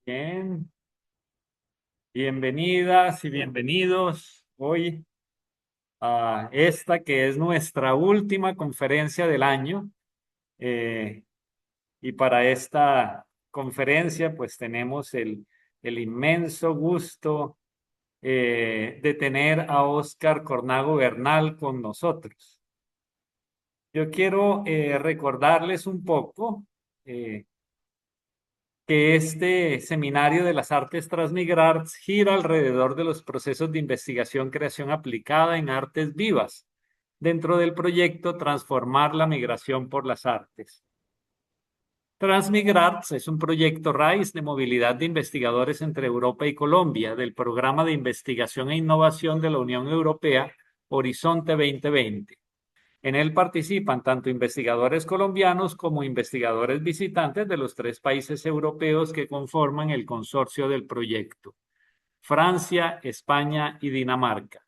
Bien, bienvenidas y bienvenidos hoy a esta que es nuestra última conferencia del año. Eh, y para esta conferencia pues tenemos el inmenso gusto de tener a Óscar Cornago Bernal con nosotros. Yo quiero recordarles un poco eh, que este seminario de las artes transmigrarts gira alrededor de los procesos de investigación creación aplicada en artes vivas, dentro del proyecto Transformar la migración por las artes. Transmigrarts es un proyecto raíz de movilidad de investigadores entre Europa y Colombia del Programa de Investigación e Innovación de la Unión Europea Horizonte 2020. En él participan tanto investigadores colombianos como investigadores visitantes de los 3 países europeos que conforman el consorcio del proyecto: Francia, España y Dinamarca.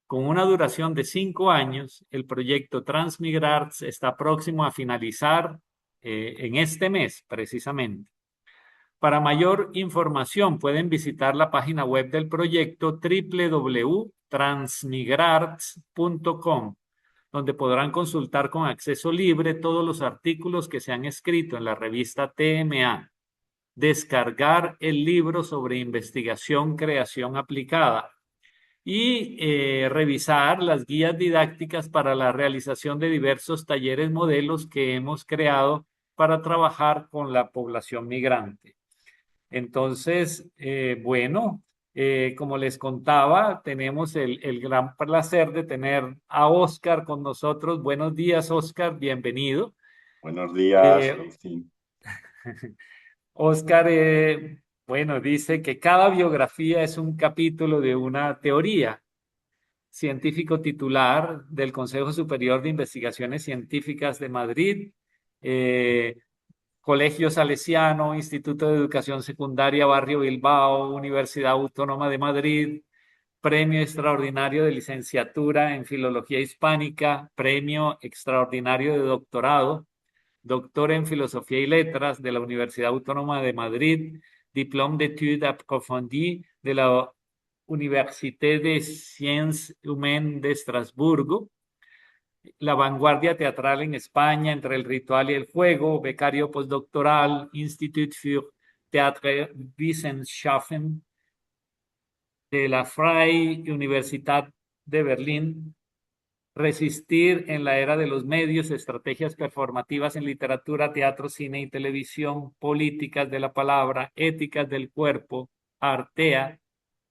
Con una duración de 5 años, el proyecto Transmigrarts está próximo a finalizar en este mes, precisamente. Para mayor información pueden visitar la página web del proyecto www.transmigrarts.com, donde podrán consultar con acceso libre todos los artículos que se han escrito en la revista TMA, descargar el libro sobre investigación creación aplicada y revisar las guías didácticas para la realización de diversos talleres modelos que hemos creado para trabajar con la población migrante. Entonces, como les contaba, tenemos el gran placer de tener a Óscar con nosotros. Buenos días, Óscar, bienvenido. Buenos días, Eh, Agustín. Óscar, dice que cada biografía es un capítulo de una teoría. Científico titular del Consejo Superior de Investigaciones Científicas de Madrid, eh, Colegio Salesiano, Instituto de Educación Secundaria Barrio Bilbao, Universidad Autónoma de Madrid, Premio Extraordinario de Licenciatura en Filología Hispánica, Premio Extraordinario de Doctorado, Doctor en Filosofía y Letras de la Universidad Autónoma de Madrid, Diplôme d'études approfondies de la Université des Sciences Humaines de Estrasburgo, la vanguardia teatral en España entre el ritual y el juego, becario postdoctoral, Institut für Theaterwissenschaften de la Freie Universität de Berlín, resistir en la era de los medios, estrategias performativas en literatura, teatro, cine y televisión, políticas de la palabra, éticas del cuerpo, Artea.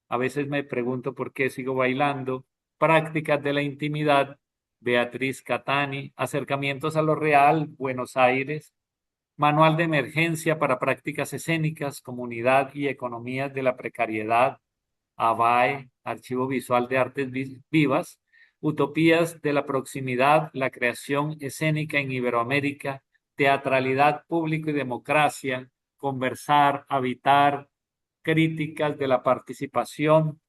A veces me pregunto por qué sigo bailando. Prácticas de la intimidad, Beatriz Catani. Acercamientos a lo real, Buenos Aires. Manual de emergencia para prácticas escénicas, comunidad y economías de la precariedad, ABAE, Archivo Visual de Artes Vivas. Utopías de la proximidad, la creación escénica en Iberoamérica, teatralidad, público y democracia, conversar, habitar, críticas de la participación,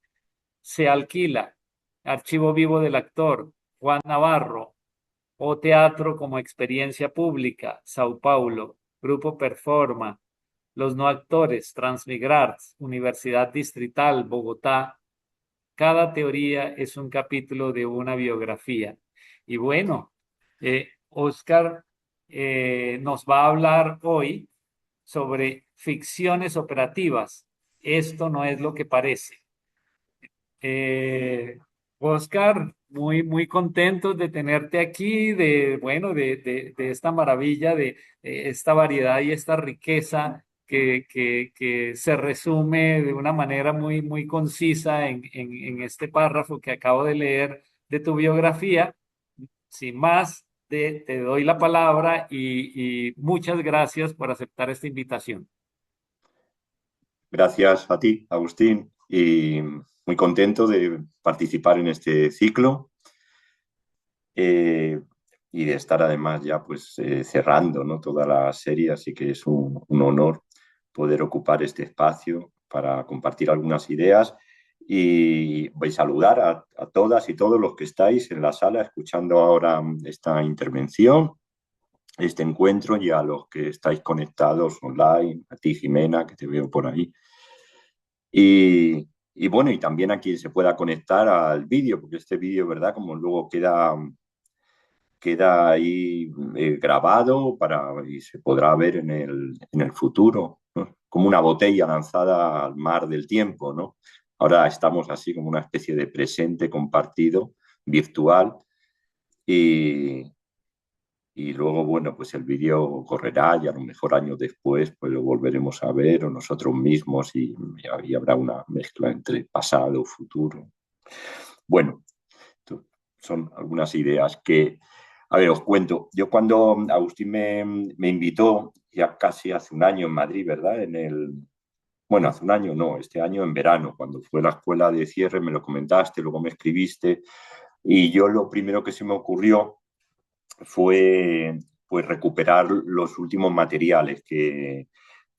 se alquila, Archivo Vivo del Actor, Juan Navarro, o Teatro como Experiencia Pública, Sao Paulo, Grupo Performa, Los No Actores, Transmigrarts, Universidad Distrital, Bogotá. Cada teoría es un capítulo de una biografía. Y bueno, Óscar nos va a hablar hoy sobre ficciones operativas. Esto no es lo que parece. Oscar, muy contentos de tenerte aquí, de esta maravilla, de esta variedad y esta riqueza que se resume de una manera muy concisa en este párrafo que acabo de leer de tu biografía. Sin más, te doy la palabra y muchas gracias por aceptar esta invitación. Gracias a ti, Agustín, y muy contento de participar en este ciclo eh, y de estar además ya pues cerrando, ¿no?, toda la serie, así que es un honor poder ocupar este espacio para compartir algunas ideas y voy a saludar a todas y todos los que estáis en la sala escuchando ahora esta intervención este encuentro y a los que estáis conectados online, a ti Jimena, que te veo por ahí. Y bueno, y también a quien se pueda conectar al vídeo, porque este vídeo, ¿verdad? Como luego queda ahí grabado y se podrá ver en el futuro, ¿no? Como una botella lanzada al mar del tiempo, ¿no? Ahora estamos así como una especie de presente compartido, virtual, y, y luego, bueno, pues el vídeo correrá y a lo mejor años después pues lo volveremos a ver o nosotros mismos y habrá una mezcla entre pasado y futuro. Bueno, son algunas ideas que, a ver, os cuento. Yo cuando Agustín me invitó, ya casi hace un año en Madrid, ¿verdad? Bueno, hace un año no, este año en verano, cuando fue la escuela de cierre, me lo comentaste, luego me escribiste, y yo lo primero que se me ocurrió fue pues recuperar los últimos materiales que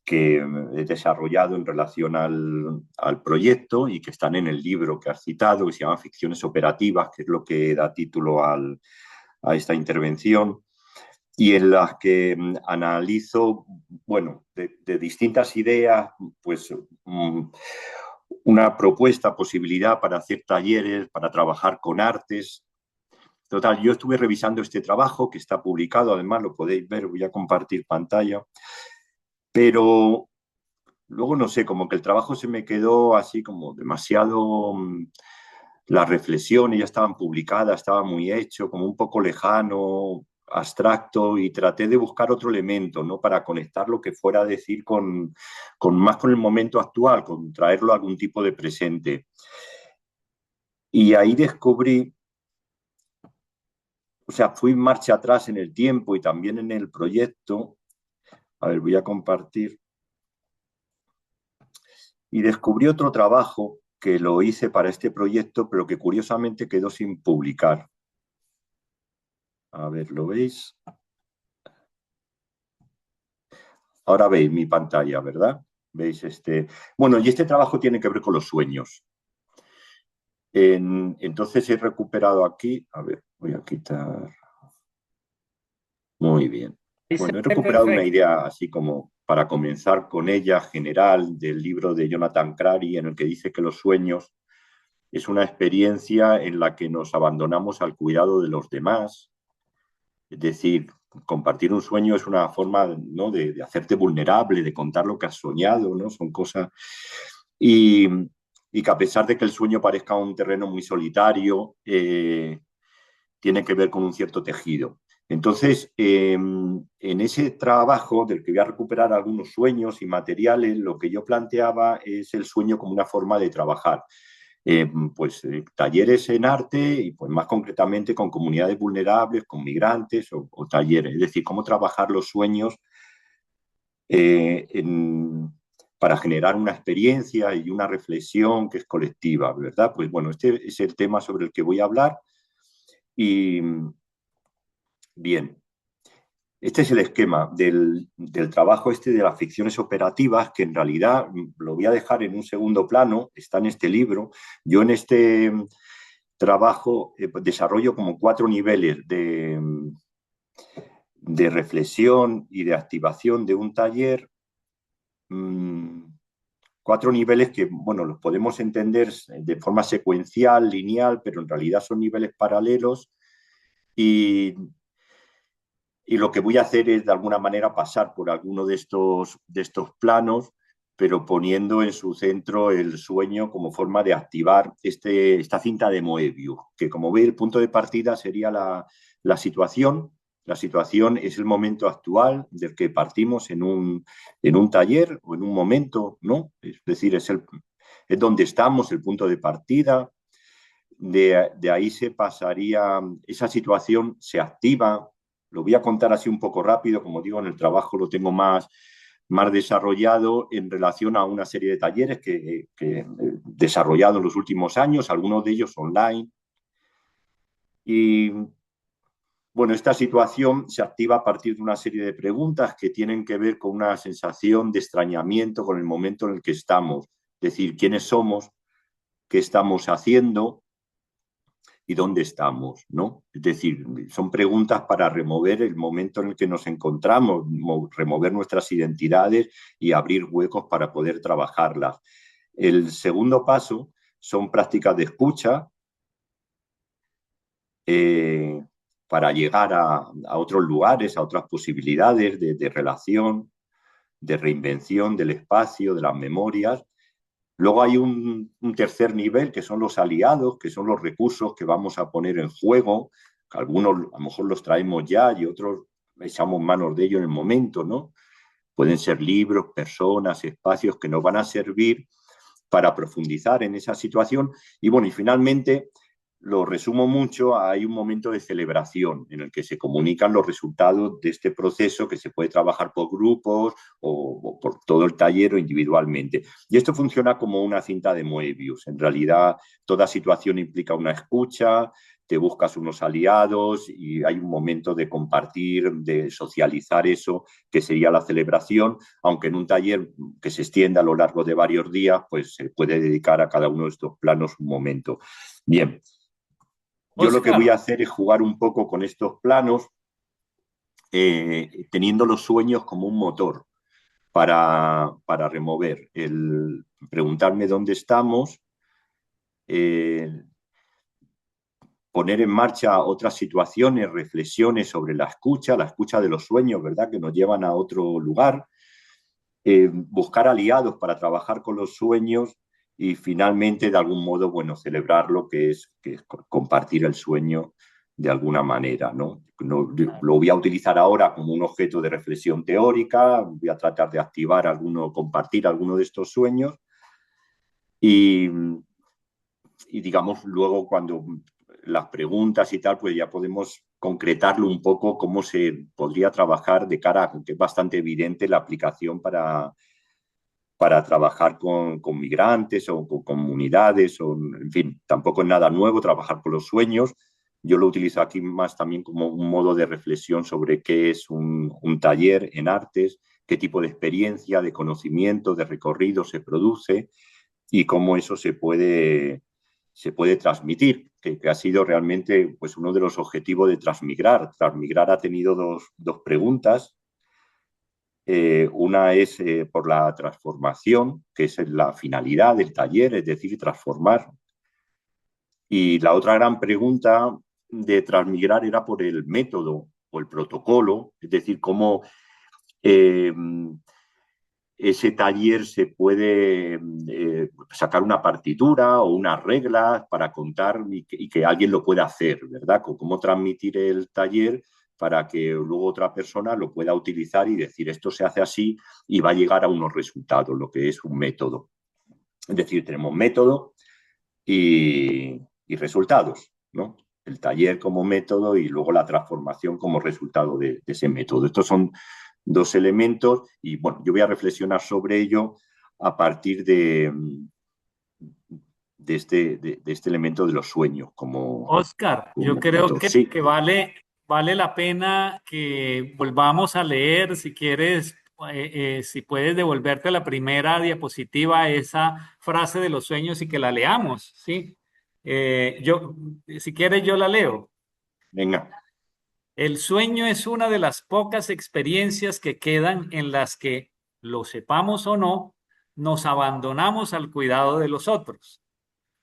he desarrollado en relación al proyecto y que están en el libro que has citado, que se llama Ficciones Operativas, que es lo que da título a esta intervención, y en las que analizo, bueno, de distintas ideas, pues una propuesta, posibilidad para hacer talleres, para trabajar con artes. Total, yo estuve revisando este trabajo que está publicado, además lo podéis ver, voy a compartir pantalla, pero luego no sé, como que el trabajo se me quedó así como demasiado, las reflexiones ya estaban publicadas, estaba muy hecho, como un poco lejano, abstracto, y traté de buscar otro elemento, ¿no? Para conectar lo que fuera a decir más con el momento actual, con traerlo a algún tipo de presente. Y ahí descubrí, o sea, fui marcha atrás en el tiempo y también en el proyecto. A ver, voy a compartir. Y descubrí otro trabajo que lo hice para este proyecto, pero que curiosamente quedó sin publicar. A ver, ¿lo veis? Ahora veis mi pantalla, ¿verdad? ¿Veis este? Bueno, y este trabajo tiene que ver con los sueños. Entonces he recuperado aquí, a ver, voy a quitar. Muy bien. Ahí se Bueno, he ve recuperado una perfecto. idea así como para comenzar con ella general del libro de Jonathan Crary, en el que dice que los sueños es una experiencia en la que nos abandonamos al cuidado de los demás. Es decir, compartir un sueño es una forma, ¿no? de hacerte vulnerable, de contar lo que has soñado, ¿no? Son cosas. Y, y que a pesar de que el sueño parezca un terreno muy solitario, tiene que ver con un cierto tejido. Entonces, en ese trabajo del que voy a recuperar algunos sueños y materiales, lo que yo planteaba es el sueño como una forma de trabajar. Talleres en arte y pues más concretamente con comunidades vulnerables, con migrantes o talleres, es decir, cómo trabajar los sueños eh, en, para generar una experiencia y una reflexión que es colectiva, ¿verdad? Pues bueno, este es el tema sobre el que voy a hablar y bien, este es el esquema del trabajo este de las ficciones operativas, que en realidad lo voy a dejar en un segundo plano, está en este libro. Yo en este trabajo desarrollo como 4 niveles de reflexión y de activación de un taller. mmm, 4 niveles que, bueno, los podemos entender de forma secuencial, lineal, pero en realidad son niveles paralelos y, y lo que voy a hacer es de alguna manera pasar por alguno de estos planos, pero poniendo en su centro el sueño como forma de activar esta cinta de Moebius, que como veis el punto de partida sería la situación. La situación es el momento actual del que partimos en un taller o en un momento, ¿no? Es decir, es donde estamos, el punto de partida. De ahí se pasaría, esa situación se activa. Lo voy a contar así un poco rápido, como digo, en el trabajo lo tengo más desarrollado en relación a una serie de talleres que he desarrollado en los últimos años, algunos de ellos online. Y bueno, esta situación se activa a partir de una serie de preguntas que tienen que ver con una sensación de extrañamiento con el momento en el que estamos, es decir, quiénes somos, qué estamos haciendo, y dónde estamos, ¿no? Es decir, son preguntas para remover el momento en el que nos encontramos, remover nuestras identidades y abrir huecos para poder trabajarlas. El segundo paso son prácticas de escucha, eh, para llegar a otros lugares, a otras posibilidades de relación, de reinvención del espacio, de las memorias. Luego hay un tercer nivel, que son los aliados, que son los recursos que vamos a poner en juego. Algunos a lo mejor los traemos ya y otros echamos manos de ellos en el momento, ¿no? Pueden ser libros, personas, espacios que nos van a servir para profundizar en esa situación. Y bueno, y finalmente, lo resumo mucho, hay un momento de celebración en el que se comunican los resultados de este proceso, que se puede trabajar por grupos o por todo el taller o individualmente. Y esto funciona como una cinta de Moebius. En realidad, toda situación implica una escucha, te buscas unos aliados y hay un momento de compartir, de socializar eso, que sería la celebración, aunque en un taller que se extienda a lo largo de varios días, pues se puede dedicar a cada uno de estos planos un momento. Bien, yo lo que voy Oscar, a hacer es jugar un poco con estos planos, teniendo los sueños como un motor para remover, el preguntarme dónde estamos, eh, poner en marcha otras situaciones, reflexiones sobre la escucha de los sueños, ¿verdad? Que nos llevan a otro lugar, buscar aliados para trabajar con los sueños y finalmente, de algún modo, bueno, celebrar lo que es compartir el sueño de alguna manera, ¿no? No, lo voy a utilizar ahora como un objeto de reflexión teórica, voy a tratar de activar alguno, compartir alguno de estos sueños y, y digamos, luego cuando las preguntas y tal, pues ya podemos concretarlo un poco cómo se podría trabajar de cara a que es bastante evidente la aplicación para trabajar con migrantes o con comunidades, o, en fin, tampoco es nada nuevo trabajar con los sueños. Yo lo utilizo aquí más también como un modo de reflexión sobre qué es un taller en artes, qué tipo de experiencia, de conocimiento, de recorrido se produce y cómo eso se puede transmitir, que ha sido realmente pues, uno de los objetivos de Transmigrar. Transmigrar ha tenido dos preguntas. Una es por la transformación, que es la finalidad del taller, es decir, transformar. Y la otra gran pregunta de Transmigrar era por el método o el protocolo, es decir, cómo eh, ese taller se puede sacar una partitura o unas reglas para contar y que alguien lo pueda hacer, ¿verdad? Cómo transmitir el taller para que luego otra persona lo pueda utilizar y decir esto se hace así y va a llegar a unos resultados, lo que es un método. Es decir, tenemos método y resultados, ¿no? El taller como método y luego la transformación como resultado de ese método. Estos son dos elementos y bueno, yo voy a reflexionar sobre ello a partir de este elemento de los sueños Oscar, yo como creo motor. Sí, que vale la pena que volvamos a leer, si quieres, si puedes devolverte a la primera diapositiva esa frase de los sueños y que la leamos, ¿sí? Yo, si quieres, yo la leo. venga, El sueño es una de las pocas experiencias que quedan en las que, lo sepamos o no, nos abandonamos al cuidado de los otros.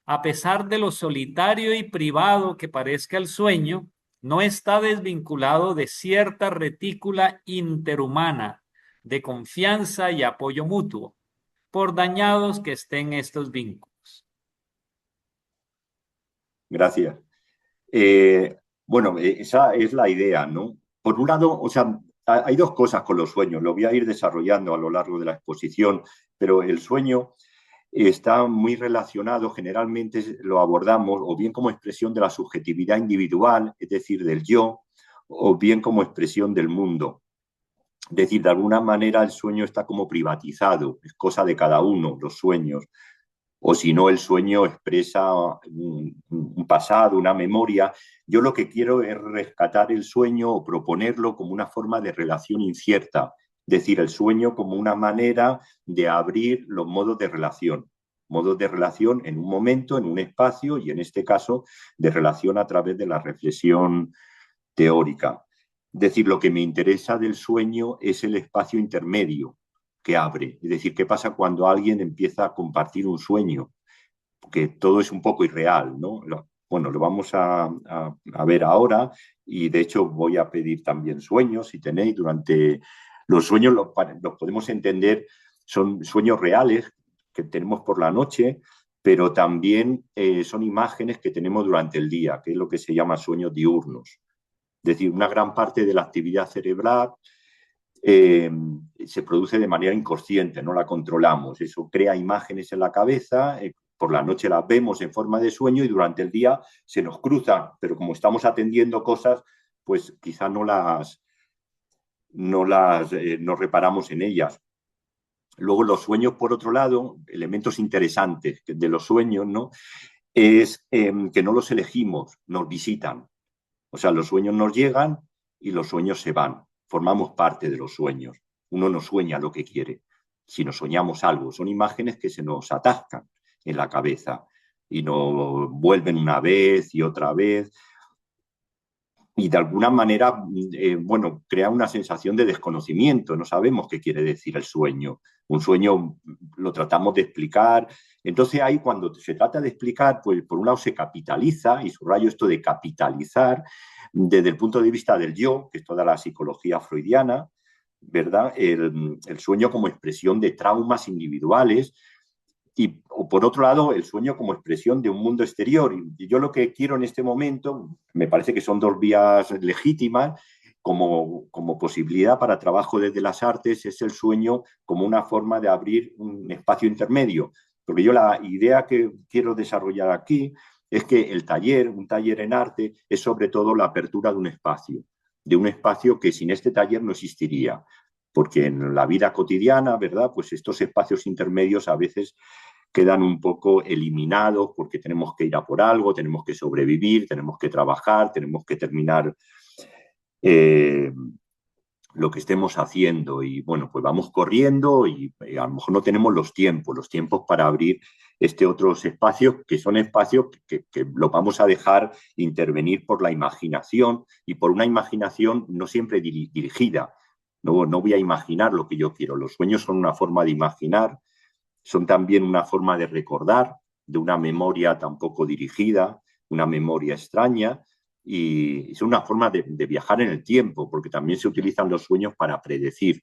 A pesar de lo solitario y privado que parezca el sueño, no está desvinculado de cierta retícula interhumana de confianza y apoyo mutuo, por dañados que estén estos vínculos. gracias. Bueno, esa es la idea, ¿no? Por un lado, o sea, hay dos cosas con los sueños, lo voy a ir desarrollando a lo largo de la exposición, pero el sueño está muy relacionado, generalmente lo abordamos o bien como expresión de la subjetividad individual, es decir, del yo, o bien como expresión del mundo. Es decir, de alguna manera el sueño está como privatizado, es cosa de cada uno, los sueños. O si no, el sueño expresa un pasado, una memoria. Yo lo que quiero es rescatar el sueño o proponerlo como una forma de relación incierta, es decir, el sueño como una manera de abrir los modos de relación. modos de relación en un momento, en un espacio y en este caso de relación a través de la reflexión teórica. Es decir, lo que me interesa del sueño es el espacio intermedio que abre. Es decir, ¿qué pasa cuando alguien empieza a compartir un sueño? Porque todo es un poco irreal, ¿no? Bueno, lo vamos a ver ahora y de hecho voy a pedir también sueños, si tenéis, durante los sueños los podemos entender, son sueños reales que tenemos por la noche, pero también son imágenes que tenemos durante el día, que es lo que se llama sueños diurnos. Es decir, una gran parte de la actividad cerebral eh, se produce de manera inconsciente, no la controlamos. Eso crea imágenes en la cabeza, por la noche las vemos en forma de sueño y durante el día se nos cruzan, pero como estamos atendiendo cosas, pues quizá no reparamos en ellas. Luego los sueños, por otro lado, elementos interesantes de los sueños, ¿no? Es que no los elegimos, nos visitan. O sea, los sueños nos llegan y los sueños se van. Formamos parte de los sueños. Uno no sueña lo que quiere, sino soñamos algo. Son imágenes que se nos atascan en la cabeza y nos vuelven una vez y otra vez. Y de alguna manera, bueno, crea una sensación de desconocimiento. No sabemos qué quiere decir el sueño. Un sueño lo tratamos de explicar. Entonces ahí cuando se trata de explicar, pues por un lado se capitaliza, y subrayo esto de capitalizar, desde el punto de vista del yo, que es toda la psicología freudiana, ¿verdad? El sueño como expresión de traumas individuales y o por otro lado el sueño como expresión de un mundo exterior. Y yo lo que quiero en este momento, me parece que son dos vías legítimas, como posibilidad para trabajo desde las artes, es el sueño como una forma de abrir un espacio intermedio. Porque yo la idea que quiero desarrollar aquí es que el taller, un taller en arte, es sobre todo la apertura de un espacio que sin este taller no existiría. Porque en la vida cotidiana, ¿verdad? Pues estos espacios intermedios a veces quedan un poco eliminados porque tenemos que ir a por algo, tenemos que sobrevivir, tenemos que trabajar, tenemos que terminar eh, lo que estemos haciendo y bueno, pues vamos corriendo y a lo mejor no tenemos los tiempos para abrir otros espacios que son espacios que lo vamos a dejar intervenir por la imaginación y por una imaginación no siempre dirigida. No voy a imaginar lo que yo quiero. Los sueños son una forma de imaginar, son también una forma de recordar, de una memoria tampoco dirigida, una memoria extraña, y es una forma de viajar en el tiempo, porque también se utilizan los sueños para predecir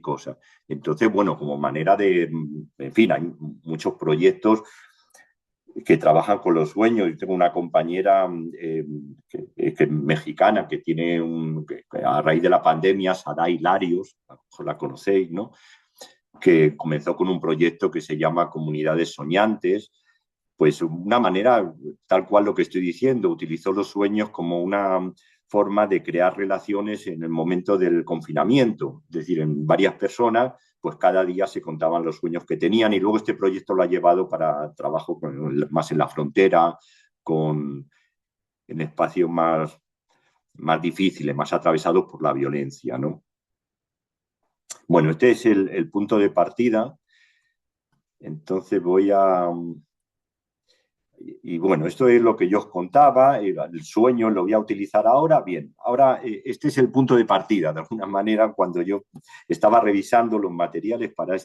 cosas. Entonces, bueno, como manera en fin, hay muchos proyectos que trabajan con los sueños. Yo tengo una compañera que mexicana que tiene que a raíz de la pandemia, Sara Hilarios, a lo mejor la conocéis, ¿no? Que comenzó con un proyecto que se llama Comunidades Soñantes, pues una manera, tal cual lo que estoy diciendo, utilizó los sueños como una forma de crear relaciones en el momento del confinamiento, es decir, en varias personas, pues cada día se contaban los sueños que tenían y luego este proyecto lo ha llevado para trabajo más en la frontera, en espacios más difíciles, más atravesados por la violencia, ¿no? Bueno, este es el punto de partida. Entonces voy a... Y bueno, esto es lo que yo os contaba, el sueño lo voy a utilizar ahora. Bien, ahora este es el punto de partida, de alguna manera, cuando yo estaba revisando los materiales para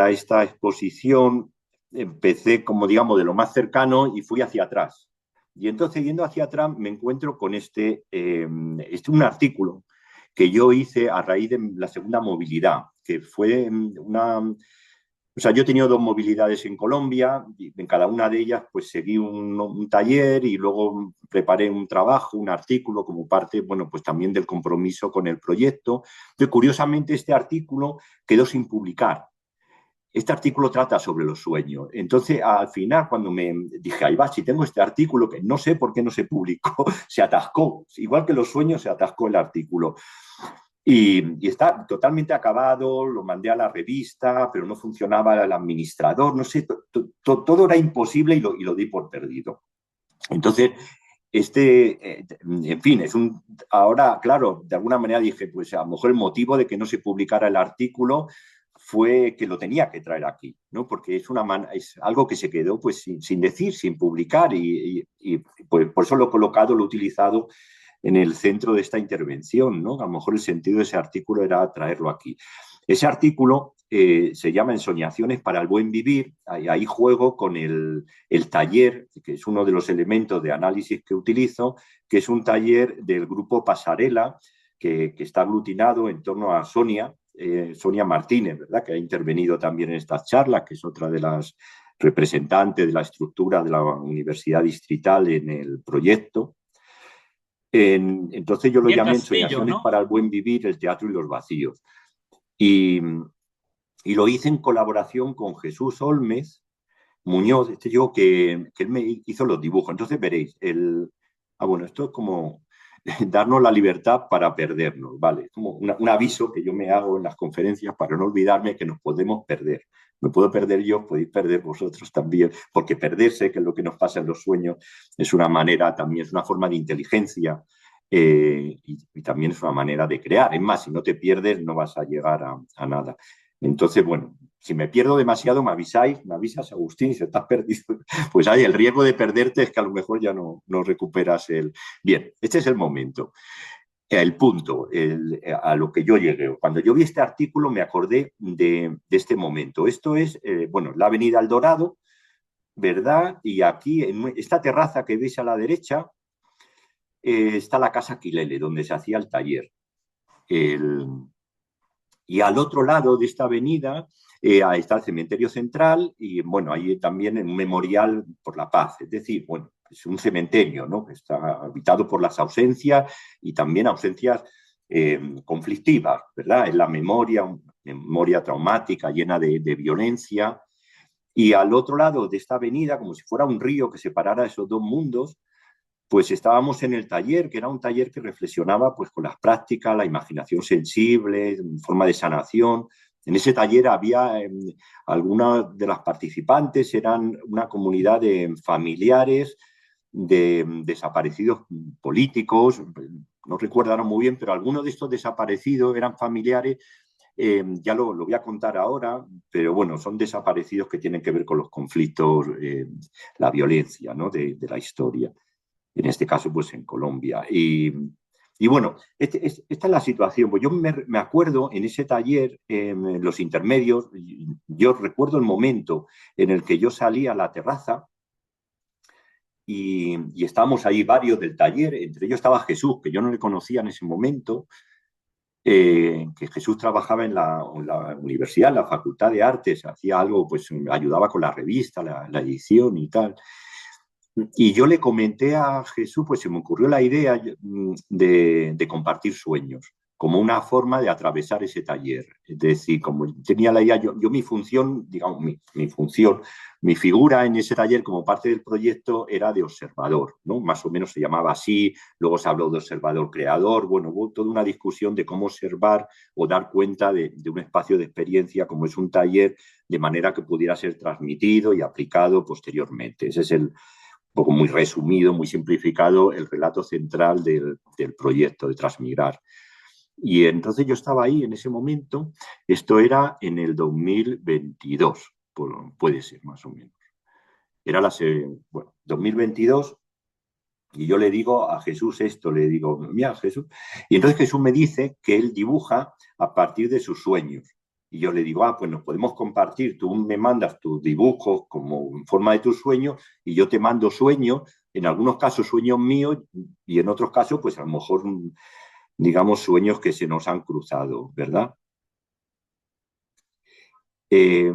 esta exposición, empecé como digamos de lo más cercano y fui hacia atrás. Y entonces yendo hacia atrás me encuentro con un artículo que yo hice a raíz de la segunda movilidad, que fue o sea, yo he tenido dos movilidades en Colombia, y en cada una de ellas pues seguí un taller y luego preparé un trabajo, un artículo como parte, bueno, pues también del compromiso con el proyecto. Entonces, curiosamente, este artículo quedó sin publicar. Este artículo trata sobre los sueños. Entonces, al final, cuando me dije, ahí va, si tengo este artículo que no sé por qué no se publicó, se atascó. Igual que los sueños, se atascó el artículo. Y está totalmente acabado, lo mandé a la revista, pero no funcionaba el administrador, no sé, todo era imposible y lo di por perdido. Entonces, en fin, ahora, claro, de alguna manera dije, pues a lo mejor el motivo de que no se publicara el artículo fue que lo tenía que traer aquí, ¿no? Porque es algo que se quedó pues sin decir, sin publicar y pues, por eso lo he colocado, lo he utilizado en el centro de esta intervención, ¿no? A lo mejor el sentido de ese artículo era traerlo aquí. Ese artículo se llama Ensoñaciones para el buen vivir. Ahí juego con el taller, que es uno de los elementos de análisis que utilizo, que es un taller del grupo Pasarela, que está aglutinado en torno a Sonia Martínez, ¿verdad? Que ha intervenido también en estas charlas, que es otra de las representantes de la estructura de la Universidad Distrital en el proyecto. Entonces yo lo Y en llamé Castillo, Ensoñaciones ¿no? para el buen vivir, el teatro y los vacíos. Y, y lo hice en colaboración con Jesús Olmes Muñoz, que él me hizo los dibujos. Entonces veréis, bueno, esto es como darnos la libertad para perdernos, ¿vale? Es como un aviso que yo me hago en las conferencias para no olvidarme que nos podemos perder. Me puedo perder yo, podéis perder vosotros también, porque perderse, que es lo que nos pasa en los sueños, es una manera, también es una forma de inteligencia y también es una manera de crear. Es más, si no te pierdes, no vas a llegar a nada. Entonces, bueno, si me pierdo demasiado, me avisas, Agustín, si estás perdido, pues hay el riesgo de perderte es que a lo mejor ya no recuperas el... Bien, este es el momento, el punto, a lo que yo llegué. Cuando yo vi este artículo me acordé de este momento. Esto es, bueno, la Avenida El Dorado, ¿verdad? Y aquí, en esta terraza que veis a la derecha, está la Casa Quilele, donde se hacía el taller. El, y al otro lado de esta avenida está el cementerio central y, bueno, hay también un memorial por la paz. Es decir, bueno, es un cementerio, ¿no? Que está habitado por las ausencias y también ausencias conflictivas, ¿verdad? Es la memoria traumática llena de violencia. Y al otro lado de esta avenida, como si fuera un río que separara esos dos mundos, pues estábamos en el taller, que era un taller que reflexionaba pues con las prácticas, la imaginación sensible, forma de sanación. En ese taller había algunas de las participantes, eran una comunidad de familiares de desaparecidos políticos, no recuerdo ahora muy bien, pero algunos de estos desaparecidos eran familiares, ya lo voy a contar ahora, pero bueno, son desaparecidos que tienen que ver con los conflictos, la violencia, ¿no? de la historia en este caso pues en Colombia. Y bueno, esta es la situación. Pues yo me acuerdo en ese taller, en los intermedios, yo recuerdo el momento en el que yo salí a la terraza y estábamos ahí varios del taller, entre ellos estaba Jesús, que yo no le conocía en ese momento, que Jesús trabajaba en la universidad, en la Facultad de Artes, hacía algo, pues ayudaba con la revista, la edición y tal. Y yo le comenté a Jesús, pues se me ocurrió la idea de compartir sueños, como una forma de atravesar ese taller. Es decir, como tenía la idea, yo mi función, digamos, mi función, mi figura en ese taller como parte del proyecto era de observador, ¿no? Más o menos se llamaba así, luego se habló de observador creador, bueno, hubo toda una discusión de cómo observar o dar cuenta de un espacio de experiencia como es un taller, de manera que pudiera ser transmitido y aplicado posteriormente. Ese es poco muy resumido, muy simplificado, el relato central del proyecto de Transmigrar. Y entonces yo estaba ahí en ese momento, esto era en el 2022, puede ser más o menos. Era bueno, 2022 y yo le digo a Jesús esto, le digo, mira Jesús, y entonces Jesús me dice que él dibuja a partir de sus sueños. Y yo le digo, pues nos podemos compartir, tú me mandas tus dibujos como en forma de tus sueños y yo te mando sueños, en algunos casos sueños míos y en otros casos pues a lo mejor, digamos, sueños que se nos han cruzado, ¿verdad? Eh,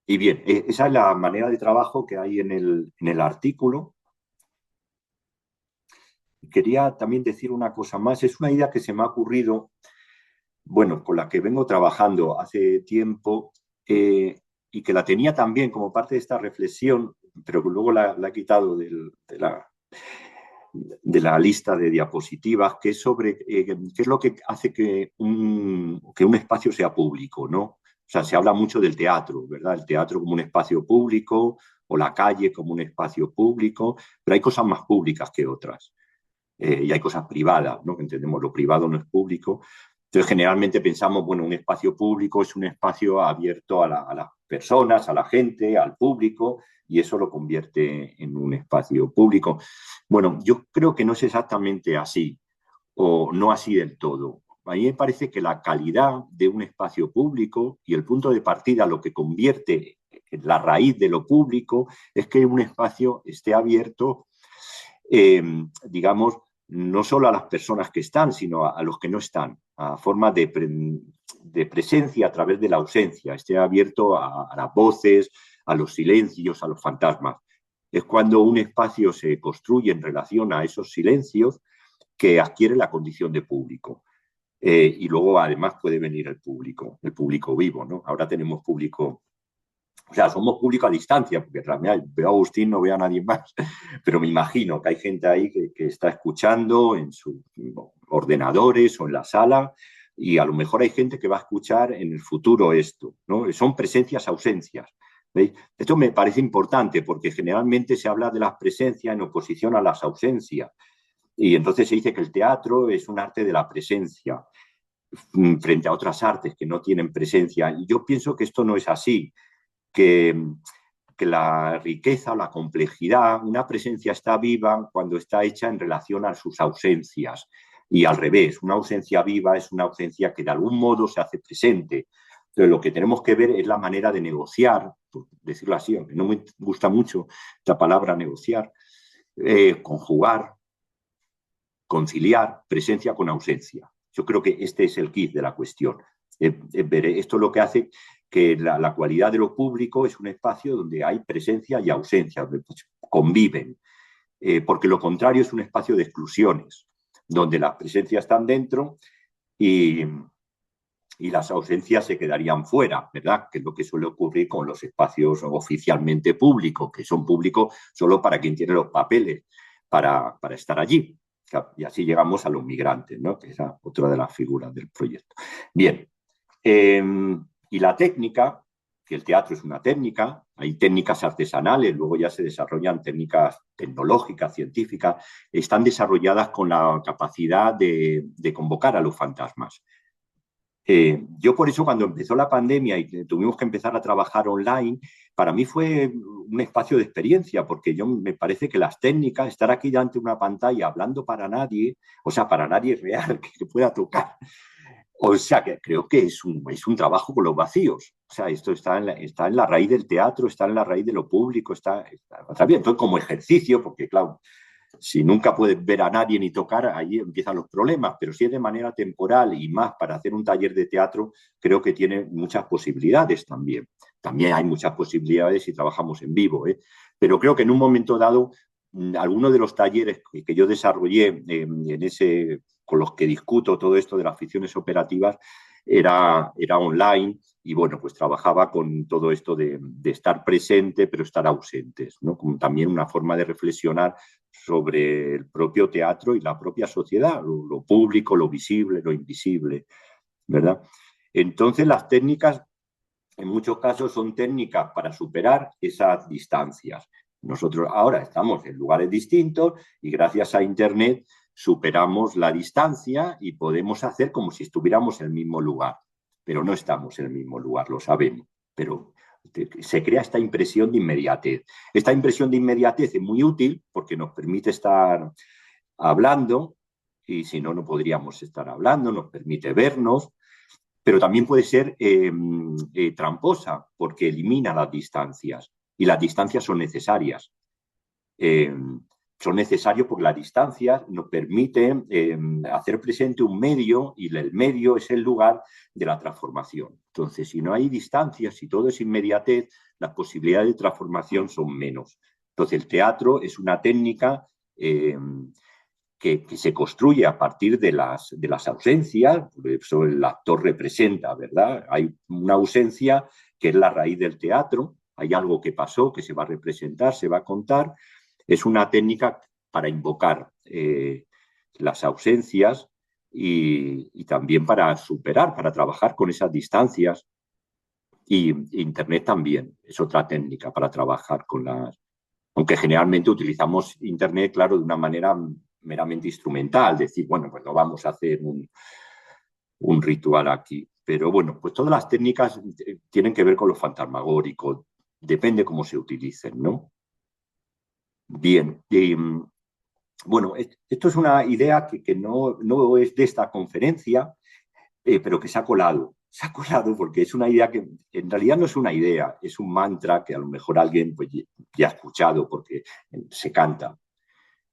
y bien, esa es la manera de trabajo que hay en el artículo. Quería también decir una cosa más, es una idea que se me ha ocurrido, bueno, con la que vengo trabajando hace tiempo y que la tenía también como parte de esta reflexión, pero que luego la he quitado de la lista de diapositivas, que es sobre qué es lo que hace que un espacio sea público, ¿no? O sea, se habla mucho del teatro, ¿verdad? El teatro como un espacio público o la calle como un espacio público, pero hay cosas más públicas que otras. Y hay cosas privadas, ¿no? Que entendemos, lo privado no es público. Entonces, generalmente pensamos, bueno, un espacio público es un espacio abierto a las personas, a la gente, al público, y eso lo convierte en un espacio público. Bueno, yo creo que no es exactamente así, o no así del todo. A mí me parece que la calidad de un espacio público y el punto de partida, lo que convierte en la raíz de lo público, es que un espacio esté abierto, digamos, no solo a las personas que están, sino a los que no están, a forma de presencia a través de la ausencia, esté abierto a las voces, a los silencios, a los fantasmas. Es cuando un espacio se construye en relación a esos silencios que adquiere la condición de público. Y luego, además, puede venir el público vivo, ¿no? Ahora tenemos público, o sea, somos público a distancia, porque realmente veo a Agustín, no veo a nadie más, pero me imagino que hay gente ahí que está escuchando en sus ordenadores o en la sala, y a lo mejor hay gente que va a escuchar en el futuro esto, ¿no? Son presencias, ausencias. ¿Veis? Esto me parece importante porque generalmente se habla de las presencias en oposición a las ausencias. Y entonces se dice que el teatro es un arte de la presencia frente a otras artes que no tienen presencia. Y yo pienso que esto no es así, que, que la riqueza, la complejidad, una presencia está viva cuando está hecha en relación a sus ausencias. Y al revés, una ausencia viva es una ausencia que de algún modo se hace presente. Entonces, lo que tenemos que ver es la manera de negociar, por decirlo así, aunque no me gusta mucho esta palabra negociar, conjugar, conciliar presencia con ausencia. Yo creo que este es el kit de la cuestión. Esto es lo que hace que la cualidad de lo público es un espacio donde hay presencia y ausencia, donde conviven, porque lo contrario es un espacio de exclusiones, donde las presencias están dentro y, y las ausencias se quedarían fuera, ¿verdad? Que es lo que suele ocurrir con los espacios oficialmente públicos, que son públicos solo para quien tiene los papeles para estar allí. Y así llegamos a los migrantes, ¿no? Que es otra de las figuras del proyecto. Bien, y la técnica, que el teatro es una técnica, hay técnicas artesanales, luego ya se desarrollan técnicas tecnológicas, científicas, están desarrolladas con la capacidad de convocar a los fantasmas. Yo por eso cuando empezó la pandemia y tuvimos que empezar a trabajar online, para mí fue un espacio de experiencia, porque yo me parece que las técnicas, estar aquí delante de una pantalla hablando para nadie, o sea, para nadie real que pueda tocar, o sea, que creo que es un trabajo con los vacíos. O sea, esto está en la raíz del teatro, está en la raíz de lo público, está bien. Entonces, como ejercicio, porque claro, si nunca puedes ver a nadie ni tocar, ahí empiezan los problemas, pero si es de manera temporal y más para hacer un taller de teatro, creo que tiene muchas posibilidades también. También hay muchas posibilidades si trabajamos en vivo, ¿eh? Pero creo que en un momento dado, algunos de los talleres que yo desarrollé con los que discuto todo esto de las ficciones operativas era online y bueno, pues trabajaba con todo esto de estar presente pero estar ausentes, ¿no? Como también una forma de reflexionar sobre el propio teatro y la propia sociedad, lo público, lo visible, lo invisible, ¿verdad? Entonces las técnicas, en muchos casos, son técnicas para superar esas distancias. Nosotros ahora estamos en lugares distintos y gracias a Internet superamos la distancia y podemos hacer como si estuviéramos en el mismo lugar, pero no estamos en el mismo lugar, lo sabemos, pero se crea esta impresión de inmediatez. Esta impresión de inmediatez es muy útil porque nos permite estar hablando y si no, no podríamos estar hablando, nos permite vernos, pero también puede ser tramposa porque elimina las distancias y las distancias son necesarias. Eh, Son necesarios porque las distancias nos permiten hacer presente un medio y el medio es el lugar de la transformación. Entonces, si no hay distancias, si todo es inmediatez, las posibilidades de transformación son menos. Entonces, el teatro es una técnica que se construye a partir de las ausencias, eso el actor representa, ¿verdad? Hay una ausencia que es la raíz del teatro, hay algo que pasó, que se va a representar, se va a contar, es una técnica para invocar las ausencias y también para superar, para trabajar con esas distancias. Y Internet también es otra técnica para trabajar con las... Aunque generalmente utilizamos Internet, claro, de una manera meramente instrumental, decir, bueno, pues no vamos a hacer un ritual aquí. Pero bueno, pues todas las técnicas tienen que ver con lo fantasmagórico, depende cómo se utilicen, ¿no? Bien, bueno, esto es una idea que no es de esta conferencia, pero que se ha colado. Se ha colado porque es una idea que en realidad no es una idea, es un mantra que a lo mejor alguien pues, ya ha escuchado porque se canta.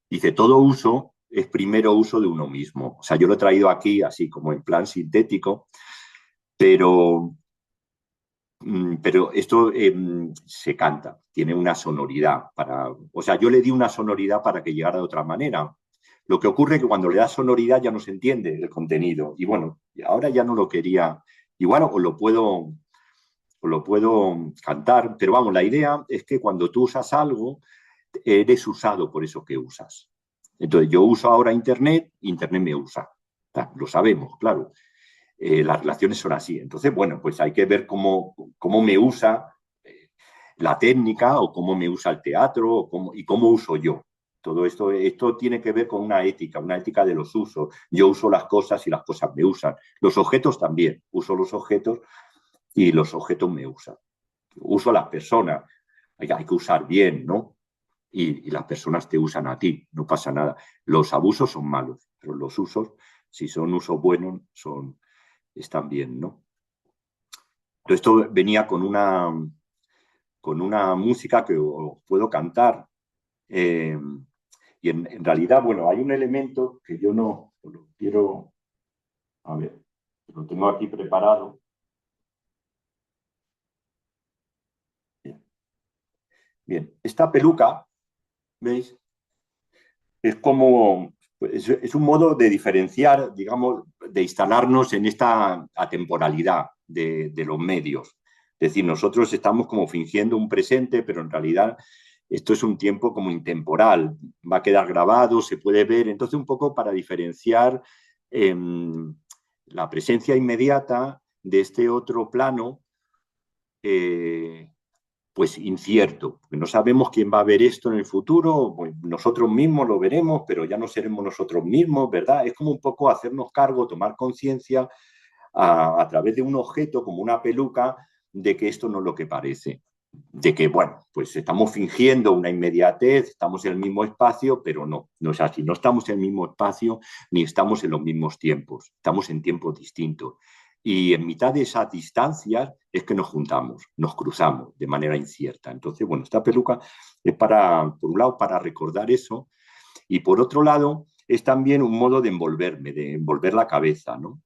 Dice, todo uso es primero uso de uno mismo. O sea, yo lo he traído aquí así como en plan sintético, pero, pero esto se canta, tiene una sonoridad. O sea, yo le di una sonoridad para que llegara de otra manera. Lo que ocurre es que cuando le das sonoridad ya no se entiende el contenido. Y bueno, ahora ya no lo quería. Igual o lo puedo cantar, pero vamos, la idea es que cuando tú usas algo, eres usado por eso que usas. Entonces, yo uso ahora Internet, Internet me usa. Lo sabemos, claro. Las relaciones son así. Entonces, bueno, pues hay que ver cómo me usa la técnica o cómo me usa el teatro y cómo uso yo. Todo esto tiene que ver con una ética de los usos. Yo uso las cosas y las cosas me usan. Los objetos también. Uso los objetos y los objetos me usan. Uso a las personas. Hay que usar bien, ¿no? Y las personas te usan a ti, no pasa nada. Los abusos son malos, pero los usos, si son usos buenos, están bien, ¿no? Todo esto venía con una música que os puedo cantar. eh, y en realidad, bueno, hay un elemento que yo no lo quiero, a ver, lo tengo aquí preparado. Bien, bien. Esta peluca, ¿veis? Es como, es un modo de diferenciar, digamos, de instalarnos en esta atemporalidad de los medios. Es decir, nosotros estamos como fingiendo un presente, pero en realidad esto es un tiempo como intemporal, va a quedar grabado, se puede ver. Entonces, un poco para diferenciar eh, la presencia inmediata de este otro plano, eh, pues incierto, porque no sabemos quién va a ver esto en el futuro, pues nosotros mismos lo veremos, pero ya no seremos nosotros mismos, ¿verdad? Es como un poco hacernos cargo, tomar conciencia a través de un objeto como una peluca de que esto no es lo que parece, de que, bueno, pues estamos fingiendo una inmediatez, estamos en el mismo espacio, pero no es así, no estamos en el mismo espacio ni estamos en los mismos tiempos, estamos en tiempos distintos. Y en mitad de esas distancias es que nos juntamos, nos cruzamos de manera incierta. Entonces, bueno, esta peluca es por un lado, para recordar eso, y por otro lado, es también un modo de envolverme, de envolver la cabeza, ¿no?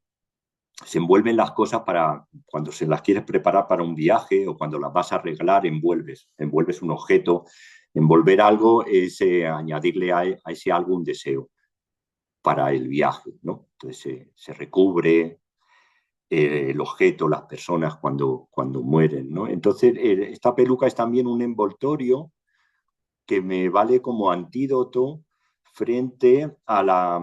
Se envuelven las cosas para cuando se las quieres preparar para un viaje o cuando las vas a regalar, envuelves un objeto. Envolver algo es añadirle a ese algo un deseo para el viaje, ¿no? Entonces se recubre el objeto, las personas cuando mueren, ¿no? Entonces, esta peluca es también un envoltorio que me vale como antídoto frente a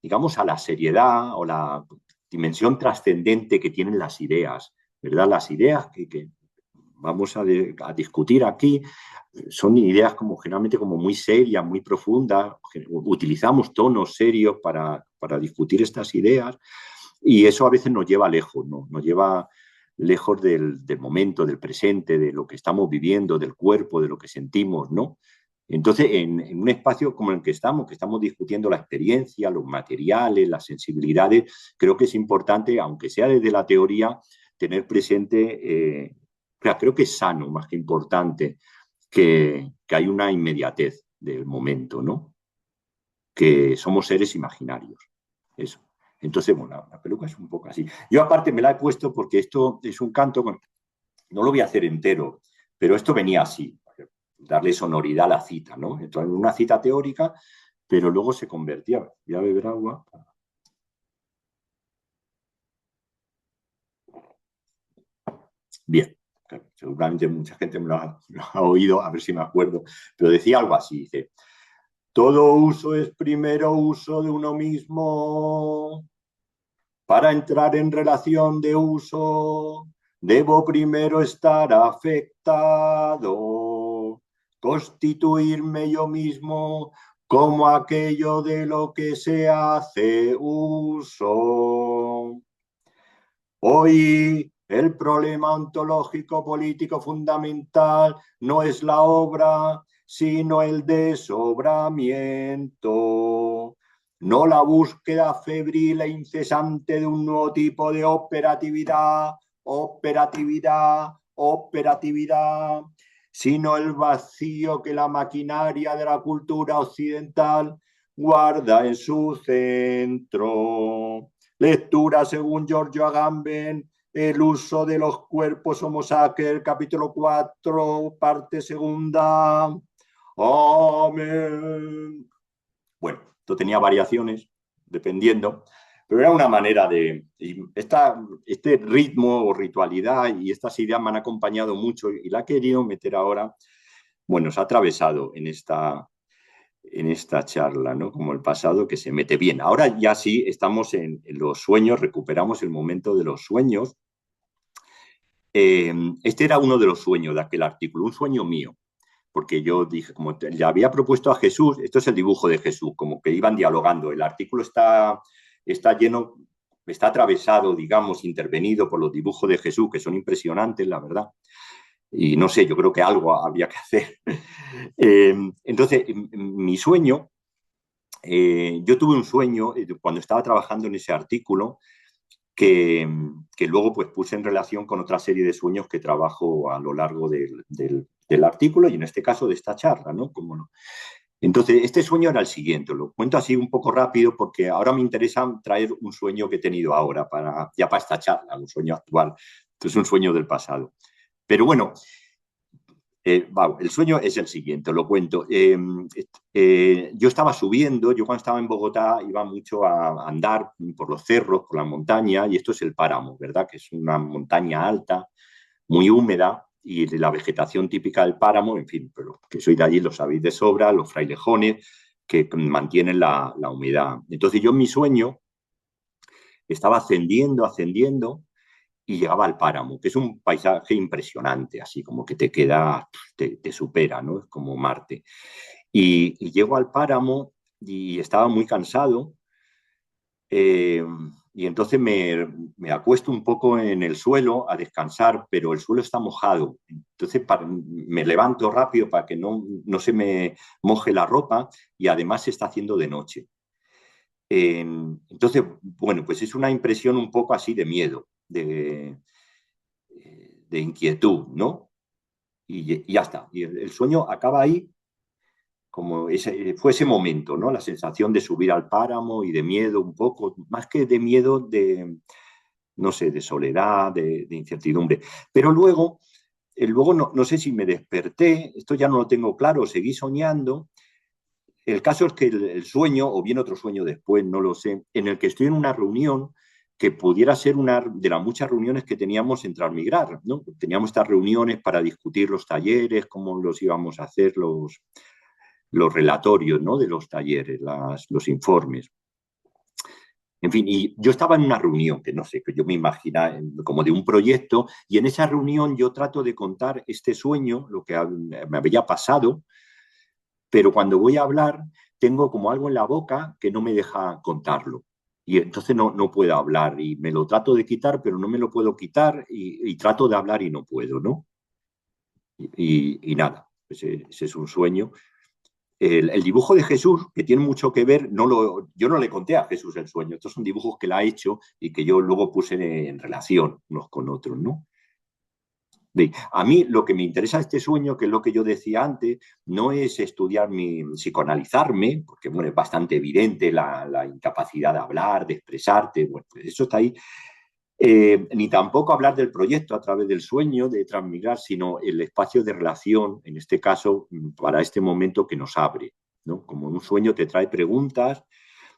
digamos, a la seriedad o la dimensión trascendente que tienen las ideas, ¿verdad? Las ideas que vamos a discutir aquí son ideas como generalmente como muy serias, muy profundas. Utilizamos tonos serios para discutir estas ideas y eso a veces nos lleva lejos, ¿no? Nos lleva lejos del momento, del presente, de lo que estamos viviendo, del cuerpo, de lo que sentimos, ¿no? Entonces, en un espacio como el que estamos discutiendo la experiencia, los materiales, las sensibilidades, creo que es importante, aunque sea desde la teoría, tener presente, creo que es sano más que importante, que hay una inmediatez del momento, ¿no? Que somos seres imaginarios. Eso. Entonces, bueno, la peluca es un poco así. Yo aparte me la he puesto porque esto es un canto, no lo voy a hacer entero, pero esto venía así, darle sonoridad a la cita, ¿no? Entonces, una cita teórica, pero luego se convertía. Voy a beber agua. Bien, seguramente mucha gente me lo ha oído, a ver si me acuerdo, pero decía algo así, dice, todo uso es primero uso de uno mismo. Para entrar en relación de uso, debo primero estar afectado, constituirme yo mismo como aquello de lo que se hace uso. Hoy el problema ontológico político fundamental no es la obra, sino el desdobramiento, no la búsqueda febril e incesante de un nuevo tipo de operatividad, operatividad, operatividad, sino el vacío que la maquinaria de la cultura occidental guarda en su centro. Lectura según Giorgio Agamben, el uso de los cuerpos Homo sacer, capítulo 4, parte segunda. Amén. Bueno, esto tenía variaciones, dependiendo, pero era una manera de... Este ritmo o ritualidad y estas ideas me han acompañado mucho y la he querido meter ahora, bueno, se ha atravesado en esta charla, ¿no? Como el pasado que se mete bien. Ahora ya sí estamos en los sueños, recuperamos el momento de los sueños. Este era uno de los sueños de aquel artículo, un sueño mío, porque yo dije, como le había propuesto a Jesús, esto es el dibujo de Jesús, como que iban dialogando. El artículo está lleno, está atravesado, digamos, intervenido por los dibujos de Jesús, que son impresionantes, la verdad. Y no sé, yo creo que algo habría que hacer. Entonces, mi sueño, yo tuve un sueño cuando estaba trabajando en ese artículo que luego pues puse en relación con otra serie de sueños que trabajo a lo largo del artículo y en este caso de esta charla, ¿no? Como no. Entonces, este sueño era el siguiente, lo cuento así un poco rápido porque ahora me interesa traer un sueño que he tenido ahora, ya para esta charla, un sueño actual, entonces un sueño del pasado. Pero bueno, el sueño es el siguiente, lo cuento. Yo estaba subiendo, yo cuando estaba en Bogotá iba mucho a andar por los cerros, por la montaña, y esto es el páramo, ¿verdad? Que es una montaña alta, muy húmeda, y la vegetación típica del páramo, en fin, pero que soy de allí, lo sabéis de sobra, los frailejones que mantienen la humedad. Entonces yo en mi sueño estaba ascendiendo, ascendiendo, y llegaba al páramo, que es un paisaje impresionante, así como que te queda, te supera, ¿no? Es como Marte. Y llego al páramo y estaba muy cansado eh, y entonces me acuesto un poco en el suelo a descansar, pero el suelo está mojado. Entonces me levanto rápido para que no se me moje la ropa y además se está haciendo de noche. Entonces, bueno, pues es una impresión un poco así de miedo, de inquietud, ¿no? Y ya está. Y el sueño acaba ahí, como fue ese momento, ¿no? La sensación de subir al páramo y de miedo un poco, más que de miedo, no sé, de soledad, de incertidumbre. Pero luego no sé si me desperté, esto ya no lo tengo claro, seguí soñando. El caso es que el sueño, o bien otro sueño después, no lo sé, en el que estoy en una reunión que pudiera ser una de las muchas reuniones que teníamos en Transmigrar, ¿no? Teníamos estas reuniones para discutir los talleres, cómo los íbamos a hacer, los relatorios, ¿no? De los talleres, los informes. En fin, y yo estaba en una reunión, que no sé, que yo me imaginaba como de un proyecto, y en esa reunión yo trato de contar este sueño, lo que me había pasado, pero cuando voy a hablar tengo como algo en la boca que no me deja contarlo. Y entonces no puedo hablar y me lo trato de quitar, pero no me lo puedo quitar y trato de hablar y no puedo, ¿no? Y nada, ese es un sueño. El dibujo de Jesús, que tiene mucho que ver, yo no le conté a Jesús el sueño, estos son dibujos que él ha hecho y que yo luego puse en relación unos con otros, ¿no? A mí lo que me interesa de este sueño, que es lo que yo decía antes, no es estudiar psicoanalizarme, porque bueno, es bastante evidente la incapacidad de hablar, de expresarte, bueno, pues eso está ahí, ni tampoco hablar del proyecto a través del sueño, de transmigrar, sino el espacio de relación, en este caso, para este momento que nos abre, ¿no? Como un sueño te trae preguntas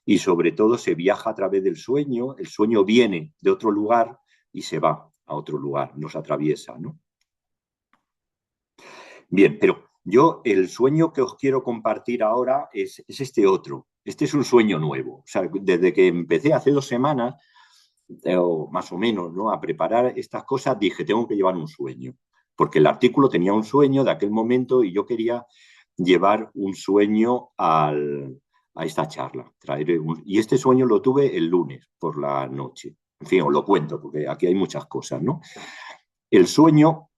y sobre todo se viaja a través del sueño, el sueño viene de otro lugar y se va a otro lugar, nos atraviesa, ¿no? Bien, pero yo el sueño que os quiero compartir ahora es este otro. Este es un sueño nuevo. O sea, desde que empecé hace 2 semanas, o más o menos, ¿no? A preparar estas cosas, dije, tengo que llevar un sueño. Porque el artículo tenía un sueño de aquel momento y yo quería llevar un sueño a esta charla. Y este sueño lo tuve el lunes por la noche. En fin, os lo cuento, porque aquí hay muchas cosas, ¿no? El sueño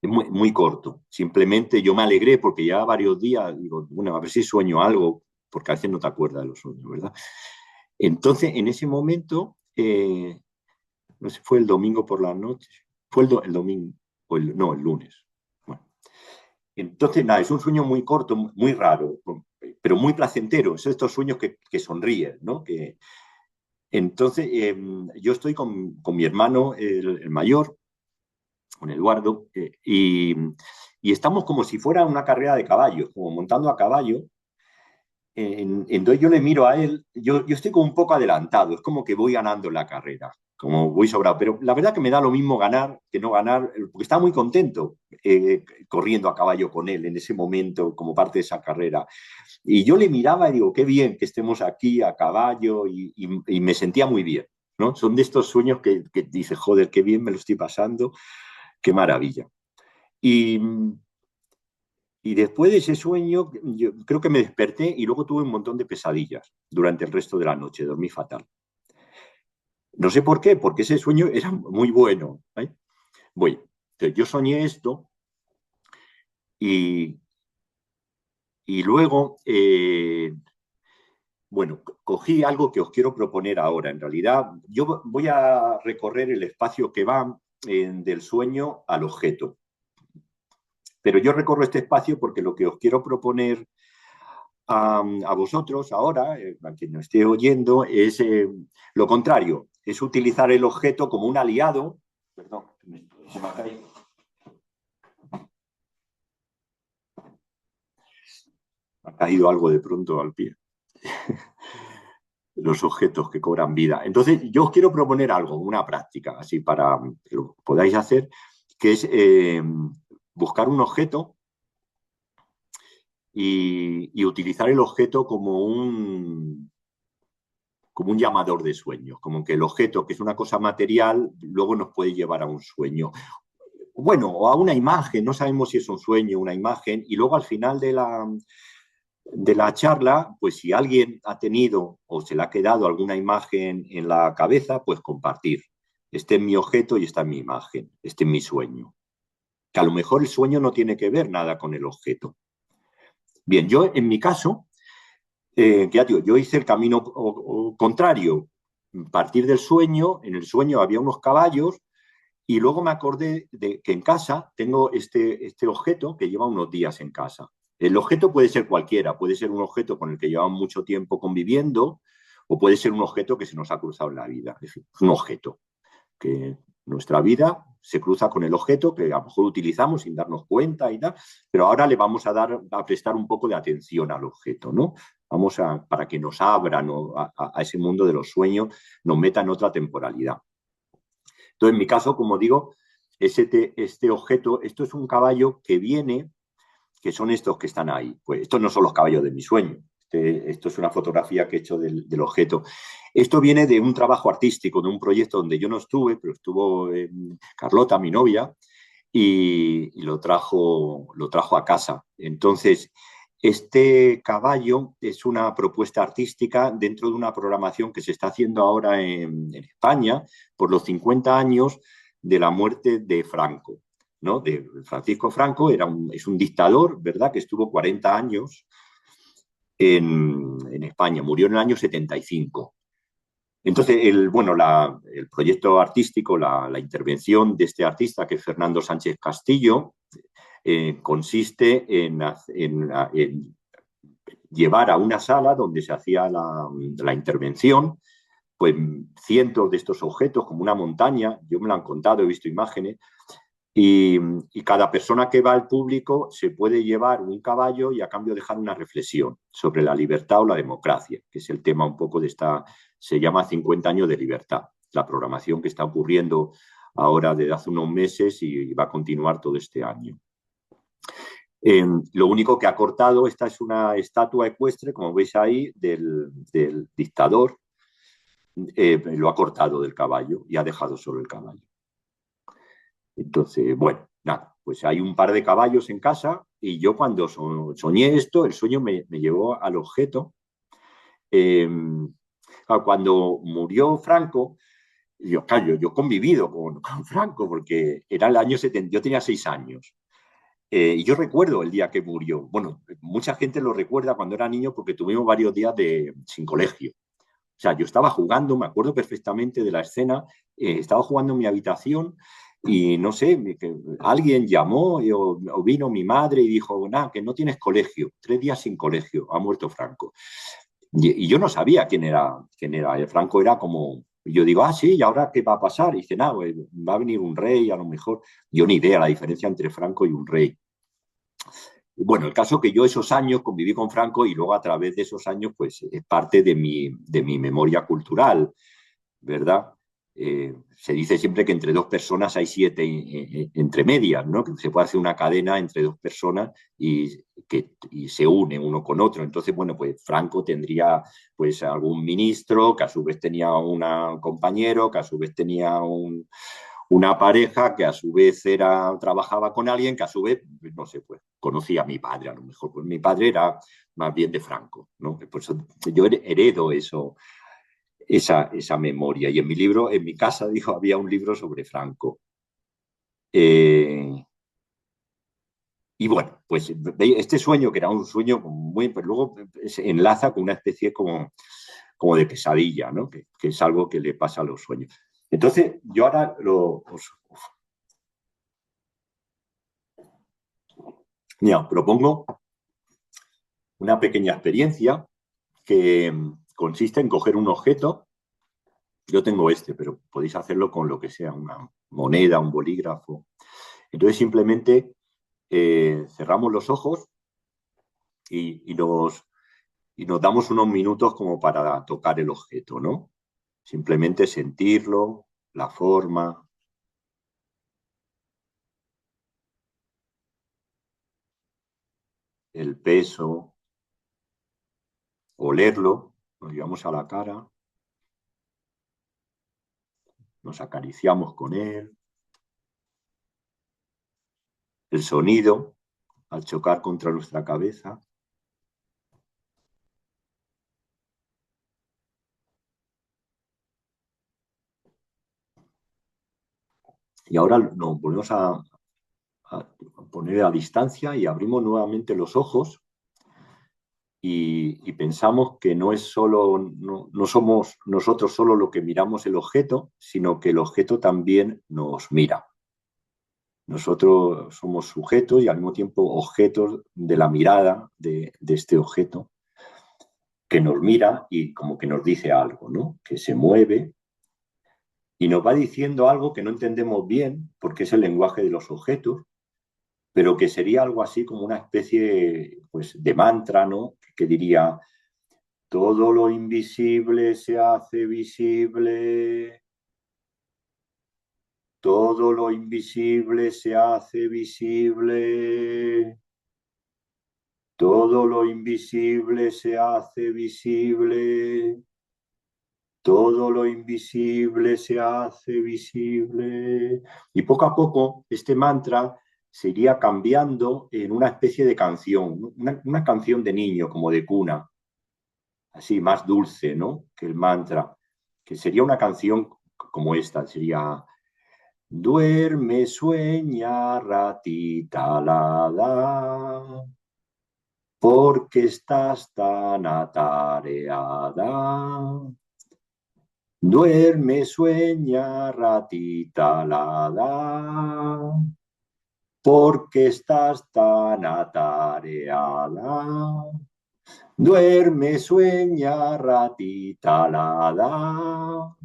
es muy corto. Simplemente yo me alegré porque ya varios días, digo, bueno, a ver si sueño algo, porque a veces no te acuerdas de los sueños, ¿verdad? Entonces, en ese momento, no sé, fue el domingo por la noche, fue el domingo, no, el lunes. Bueno, entonces, nada, es un sueño muy corto, muy raro, pero muy placentero. Es estos sueños que sonríen, ¿no? Entonces, yo estoy con mi hermano, el mayor, con Eduardo, y estamos como si fuera una carrera de caballos, como montando a caballo. Entonces yo le miro a él, yo estoy como un poco adelantado, es como que voy ganando la carrera, como voy sobrado, pero la verdad que me da lo mismo ganar que no ganar, porque estaba muy contento corriendo a caballo con él en ese momento como parte de esa carrera. Y yo le miraba y digo, qué bien que estemos aquí a caballo y me sentía muy bien, ¿no? Son de estos sueños que dices, joder, qué bien me lo estoy pasando, qué maravilla. Y, y después de ese sueño, yo creo que me desperté y luego tuve un montón de pesadillas durante el resto de la noche, dormí fatal. No sé por qué, porque ese sueño era muy bueno. ¿Eh? Voy, entonces yo soñé esto y, y luego, bueno, cogí algo que os quiero proponer ahora. En realidad, yo voy a recorrer el espacio que va del sueño al objeto. Pero yo recorro este espacio porque lo que os quiero proponer a vosotros ahora, a quien nos esté oyendo, es lo contrario, es utilizar el objeto como un aliado. Perdón, se me ha caído. Me ha caído algo de pronto al pie. Los objetos que cobran vida. Entonces, yo os quiero proponer algo, una práctica, así para que lo podáis hacer, que es buscar un objeto y utilizar el objeto como un llamador de sueños, como que el objeto, que es una cosa material, luego nos puede llevar a un sueño. Bueno, o a una imagen, no sabemos si es un sueño, una imagen, y luego al final de la charla, pues si alguien ha tenido o se le ha quedado alguna imagen en la cabeza, pues compartir. Este es mi objeto y esta es mi imagen, este es mi sueño. Que a lo mejor el sueño no tiene que ver nada con el objeto. Bien, yo en mi caso, que ya digo, yo hice el camino contrario, partir del sueño, en el sueño había unos caballos y luego me acordé de que en casa tengo este objeto que lleva unos días en casa. El objeto puede ser cualquiera, puede ser un objeto con el que llevamos mucho tiempo conviviendo o puede ser un objeto que se nos ha cruzado en la vida. Es decir, un objeto que nuestra vida se cruza con el objeto que a lo mejor utilizamos sin darnos cuenta y tal, pero ahora le vamos a prestar un poco de atención al objeto, ¿no? Para que nos abran, ¿no?, a ese mundo de los sueños, nos meta en otra temporalidad. Entonces, en mi caso, como digo, este objeto, esto es un caballo que viene, que son estos que están ahí. Pues estos no son los caballos de mi sueño. Esto es una fotografía que he hecho del objeto. Esto viene de un trabajo artístico, de un proyecto donde yo no estuve, pero estuvo Carlota, mi novia, y lo trajo a casa. Entonces, este caballo es una propuesta artística dentro de una programación que se está haciendo ahora en España por los 50 años de la muerte de Franco, ¿no? De Francisco Franco, es un dictador, ¿verdad?, que estuvo 40 años en España, murió en el año 75. Entonces, el proyecto artístico, la intervención de este artista, que es Fernando Sánchez Castillo, consiste en llevar a una sala donde se hacía la intervención, pues cientos de estos objetos, como una montaña, yo me lo han contado, he visto imágenes, y cada persona que va al público se puede llevar un caballo y a cambio dejar una reflexión sobre la libertad o la democracia, que es el tema un poco se llama 50 años de libertad, la programación que está ocurriendo ahora desde hace unos meses y va a continuar todo este año. Lo único que ha cortado, esta es una estatua ecuestre, como veis ahí, del dictador, lo ha cortado del caballo y ha dejado solo el caballo. Entonces, bueno, nada, pues hay un par de caballos en casa y yo cuando soñé esto, el sueño me llevó al objeto. Cuando murió Franco, Claro, yo he convivido con Franco porque era el año 70, yo tenía 6 años. Y yo recuerdo el día que murió. Bueno, mucha gente lo recuerda cuando era niño porque tuvimos varios días sin colegio. O sea, yo estaba jugando, me acuerdo perfectamente de la escena, estaba jugando en mi habitación y no sé, alguien llamó o vino mi madre y dijo, nada, que no tienes colegio, 3 días sin colegio, ha muerto Franco. Y yo no sabía quién era. El Franco era como, yo digo, ah, sí, ¿y ahora qué va a pasar? Y dice, nada, pues, va a venir un rey, a lo mejor. Yo ni idea la diferencia entre Franco y un rey. Bueno, el caso que yo esos años conviví con Franco y luego a través de esos años, pues es parte de mi memoria cultural, ¿verdad? Se dice siempre que entre dos personas hay siete entre medias, ¿no? Que se puede hacer una cadena entre dos personas y se une uno con otro. Entonces, bueno, pues Franco tendría pues algún ministro, que a su vez tenía un compañero, que a su vez tenía una pareja, que a su vez trabajaba con alguien, que a su vez, no sé, pues conocía a mi padre, a lo mejor. Pues mi padre era más bien de Franco, ¿no? Por eso yo heredo esa memoria. Y en mi libro, en mi casa, dijo, había un libro sobre Franco. Eh, y bueno, pues este sueño, que era un sueño muy, pues luego se enlaza con una especie como de pesadilla, ¿no? Que es algo que le pasa a los sueños. Entonces, yo ahora mira, propongo una pequeña experiencia que consiste en coger un objeto. Yo tengo este, pero podéis hacerlo con lo que sea, una moneda, un bolígrafo. Entonces simplemente cerramos los ojos y, y, nos, y nos damos unos minutos como para tocar el objeto, ¿no? Simplemente sentirlo, la forma, el peso, olerlo, nos llevamos a la cara, nos acariciamos con él, el sonido al chocar contra nuestra cabeza. Y ahora nos volvemos a poner a distancia y abrimos nuevamente los ojos y pensamos que no es solo, no somos nosotros solo lo que miramos el objeto, sino que el objeto también nos mira. Nosotros somos sujetos y al mismo tiempo objetos de la mirada de este objeto que nos mira y como que nos dice algo, ¿no? Que se mueve y nos va diciendo algo que no entendemos bien porque es el lenguaje de los objetos, pero que sería algo así como una especie pues, de mantra, ¿no? Que diría, todo lo invisible se hace visible, todo lo invisible se hace visible, todo lo invisible se hace visible, todo lo invisible se hace visible. Y poco a poco este mantra se iría cambiando en una especie de canción, ¿no? Una canción de niño, como de cuna, así más dulce, ¿no? Que el mantra, que sería una canción como esta, sería duerme, sueña, ratita alada, porque estás tan atareada. Duerme, sueña, ratita alada, porque estás tan atareada. Duerme, sueña, ratita alada,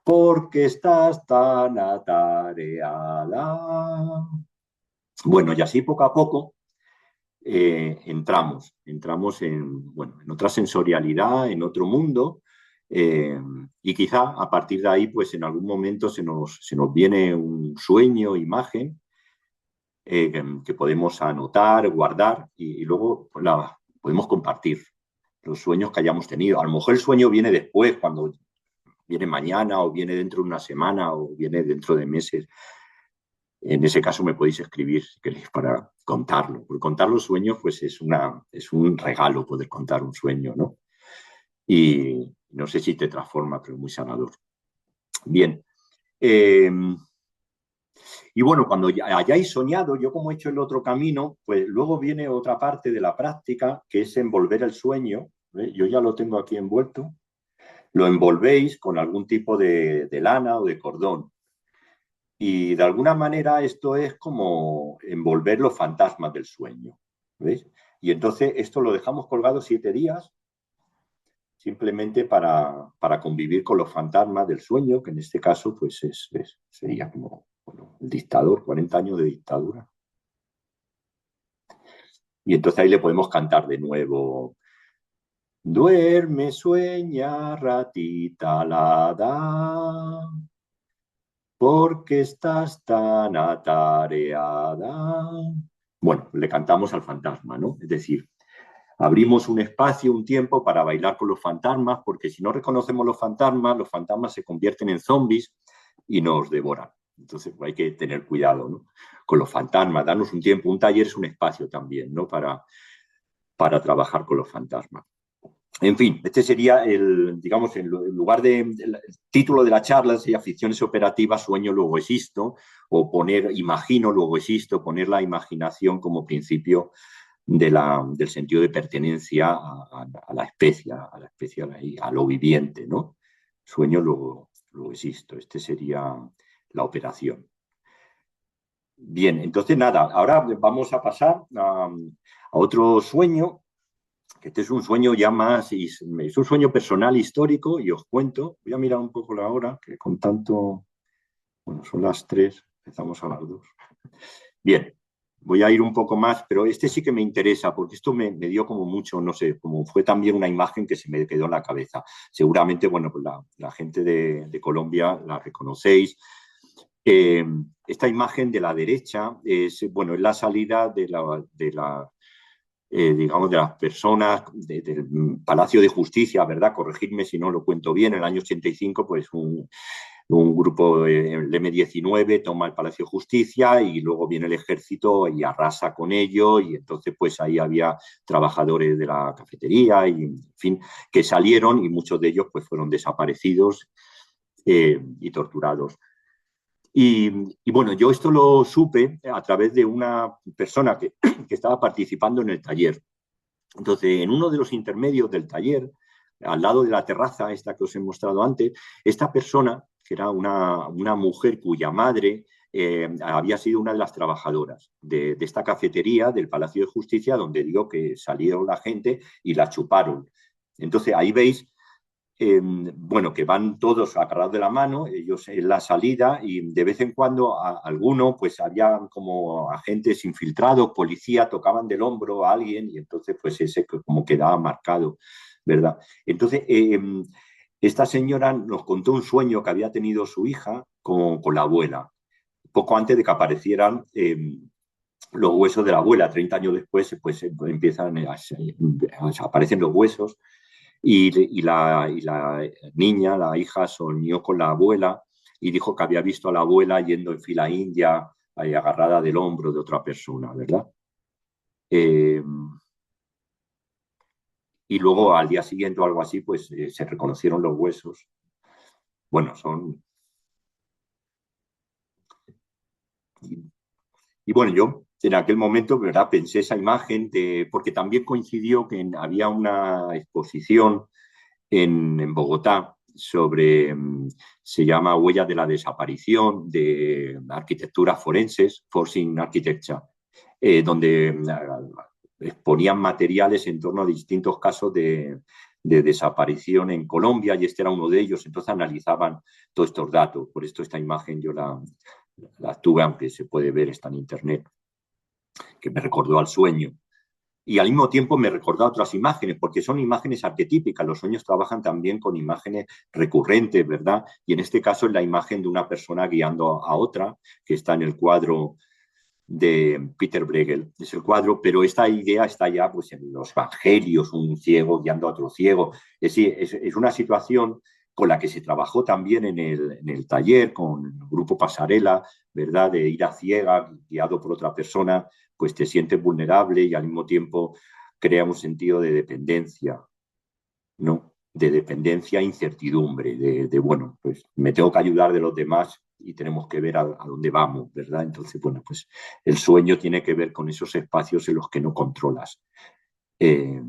porque estás tan atareada. Bueno, y así poco a poco entramos en otra sensorialidad, en otro mundo, y quizá a partir de ahí, pues en algún momento se nos viene un sueño, imagen, que podemos anotar, guardar y luego pues, podemos compartir los sueños que hayamos tenido. A lo mejor el sueño viene después, cuando viene mañana o viene dentro de una semana o viene dentro de meses. En ese caso me podéis escribir si queréis para contarlo. Porque contar los sueños pues es un regalo poder contar un sueño, ¿no? Y no sé si te transforma, pero es muy sanador. Bien, Eh, y bueno, cuando ya hayáis soñado, yo como he hecho el otro camino, pues luego viene otra parte de la práctica, que es envolver el sueño. ¿Ve? Yo ya lo tengo aquí envuelto. Lo envolvéis con algún tipo de lana o de cordón. Y de alguna manera esto es como envolver los fantasmas del sueño. ¿Veis? Y entonces esto lo dejamos colgado 7 días, simplemente para convivir con los fantasmas del sueño, que en este caso pues sería como bueno, el dictador, 40 años de dictadura. Y entonces ahí le podemos cantar de nuevo. Duerme, sueña, ratita alada, porque estás tan atareada. Bueno, le cantamos al fantasma, ¿no? Es decir, abrimos un espacio, un tiempo para bailar con los fantasmas, porque si no reconocemos los fantasmas se convierten en zombies y nos devoran. Entonces hay que tener cuidado, ¿no? Con los fantasmas, darnos un tiempo. Un taller es un espacio también, ¿no? Para trabajar con los fantasmas. En fin, este sería digamos, el lugar el título de la charla sería ficciones operativas, sueño, luego existo, o poner imagino, luego existo, poner la imaginación como principio del sentido de pertenencia a la especie, a lo viviente, ¿no? Sueño, luego existo. Este sería la operación. Bien, entonces nada, ahora vamos a pasar a otro sueño, que este es un sueño ya más, es un sueño personal histórico, y os cuento, voy a mirar un poco la hora, que con tanto, bueno, son las 3, empezamos a las 2. Bien, voy a ir un poco más, pero este sí que me interesa, porque esto me dio como mucho, no sé, como fue también una imagen que se me quedó en la cabeza. Seguramente, bueno, pues la gente de Colombia la reconocéis. Eh, esta imagen de la derecha es, bueno, es la salida digamos, de las personas del Palacio de Justicia, ¿verdad? Corregidme si no lo cuento bien, en el año 85, pues un grupo, el M-19, toma el Palacio de Justicia y luego viene el ejército y arrasa con ello, y entonces pues ahí había trabajadores de la cafetería y, en fin, que salieron, y muchos de ellos pues fueron desaparecidos y torturados. Y, bueno, yo esto lo supe a través de una persona que estaba participando en el taller. Entonces, en uno de los intermedios del taller, al lado de la terraza, esta que os he mostrado antes, esta persona, que era una mujer cuya madre había sido una de las trabajadoras de esta cafetería del Palacio de Justicia, donde digo que salieron la gente y la chuparon. Entonces, ahí veis bueno, que van todos agarrados de la mano, ellos en la salida, y de vez en cuando alguno, pues había como agentes infiltrados, policía, tocaban del hombro a alguien, y entonces pues ese como quedaba marcado, ¿verdad? Entonces, esta señora nos contó un sueño que había tenido su hija con la abuela, poco antes de que aparecieran los huesos de la abuela. 30 años después, pues empiezan aparecen los huesos. Y la niña, la hija, soñó con la abuela y dijo que había visto a la abuela yendo en fila india, ahí agarrada del hombro de otra persona, ¿verdad? Eh, y luego al día siguiente o algo así, pues se reconocieron los huesos. Bueno, son... Y bueno, yo en aquel momento, ¿verdad? Pensé esa imagen, porque también coincidió que había una exposición en Bogotá sobre, se llama Huellas de la Desaparición, de arquitectura forenses, Forcing Architecture, donde exponían materiales en torno a distintos casos de desaparición en Colombia, y este era uno de ellos. Entonces analizaban todos estos datos. Por esto esta imagen yo la tuve, aunque se puede ver, está en internet, que me recordó al sueño. Y al mismo tiempo me recordó otras imágenes, porque son imágenes arquetípicas. Los sueños trabajan también con imágenes recurrentes, ¿verdad? Y en este caso es la imagen de una persona guiando a otra, que está en el cuadro de Peter Bruegel. Es el cuadro, pero esta idea está ya pues, en los evangelios, un ciego guiando a otro ciego. Es una situación con la que se trabajó también en el taller, con el grupo Pasarela, ¿verdad? De ir a ciega, guiado por otra persona, pues te sientes vulnerable y al mismo tiempo crea un sentido de dependencia, ¿no? De dependencia e incertidumbre, bueno, pues me tengo que ayudar de los demás y tenemos que ver a dónde vamos, ¿verdad? Entonces, bueno, pues el sueño tiene que ver con esos espacios en los que no controlas. Eh,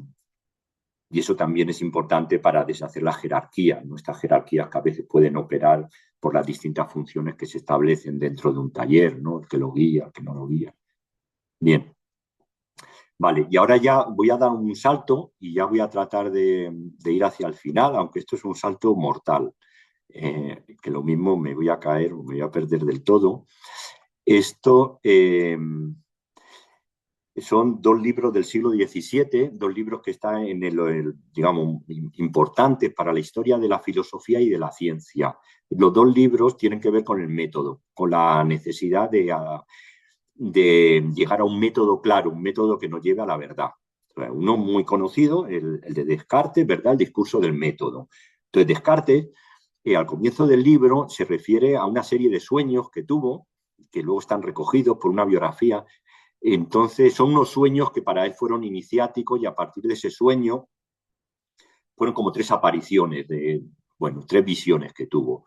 y eso también es importante para deshacer las jerarquías, ¿no? Estas jerarquías que a veces pueden operar por las distintas funciones que se establecen dentro de un taller, ¿no? El que lo guía, el que no lo guía. Bien, vale, y ahora ya voy a dar un salto y ya voy a tratar de ir hacia el final, aunque esto es un salto mortal, que lo mismo me voy a caer o me voy a perder del todo. Esto son dos libros del siglo XVII, dos libros que están en digamos, importantes para la historia de la filosofía y de la ciencia. Los dos libros tienen que ver con el método, con la necesidad de llegar a un método claro, un método que nos lleve a la verdad. Uno muy conocido, el de Descartes, ¿verdad? El discurso del método. Entonces, Descartes, al comienzo del libro, se refiere a una serie de sueños que tuvo, que luego están recogidos por una biografía. Entonces, son unos sueños que para él fueron iniciáticos y a partir de ese sueño fueron como tres apariciones, bueno, tres visiones que tuvo.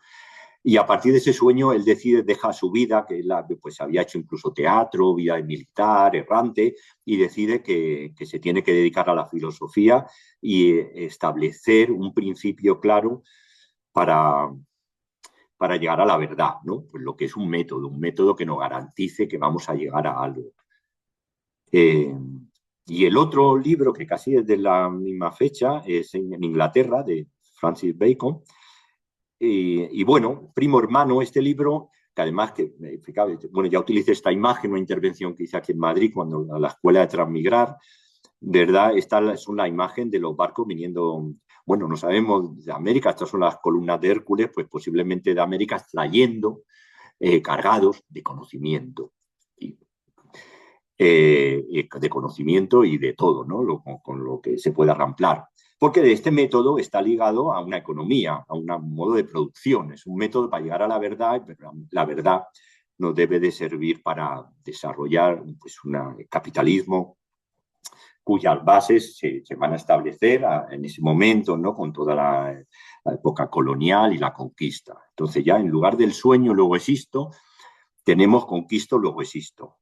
Y a partir de ese sueño, él decide dejar su vida, que pues había hecho incluso teatro, vida de militar, errante, y decide que se tiene que dedicar a la filosofía y establecer un principio claro para, para llegar a la verdad, ¿no? Pues lo que es un método que nos garantice que vamos a llegar a algo. Eh, y el otro libro, que casi es de la misma fecha, es en Inglaterra, de Francis Bacon. Y bueno, primo hermano, este libro, que además, bueno, ya utilicé esta imagen, una intervención que hice aquí en Madrid, cuando a la escuela de Transmigrar, ¿verdad? Esta es una imagen de los barcos viniendo, bueno, no sabemos de América, estas son las columnas de Hércules, pues posiblemente de América trayendo cargados de conocimiento. Y, de conocimiento y de todo, ¿no? Con lo que se pueda ramplar. Porque este método está ligado a una economía, a un modo de producción. Es un método para llegar a la verdad, pero la verdad nos debe de servir para desarrollar pues, un capitalismo cuyas bases se van a establecer en ese momento, ¿no? Con toda la época colonial y la conquista. Entonces ya en lugar del sueño, luego existo, tenemos conquisto, luego existo.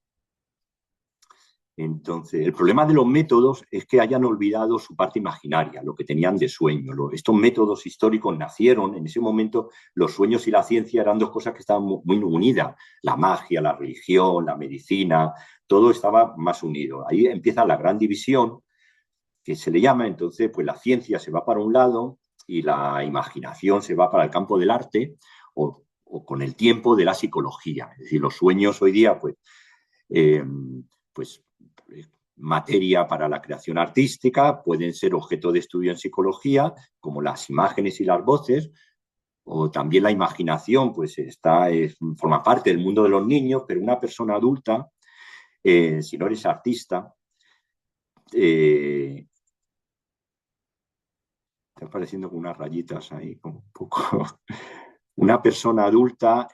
Entonces, el problema de los métodos es que hayan olvidado su parte imaginaria, lo que tenían de sueño. Estos métodos históricos nacieron, en ese momento los sueños y la ciencia eran dos cosas que estaban muy unidas. La magia, la religión, la medicina, todo estaba más unido. Ahí empieza la gran división, que se le llama, entonces, pues la ciencia se va para un lado y la imaginación se va para el campo del arte o con el tiempo de la psicología. Es decir, los sueños hoy día, eh, pues materia para la creación artística, pueden ser objeto de estudio en psicología, como las imágenes y las voces, o también la imaginación, pues forma parte del mundo de los niños, pero una persona adulta, si no eres artista, está apareciendo con unas rayitas ahí, como un poco. Una persona adulta,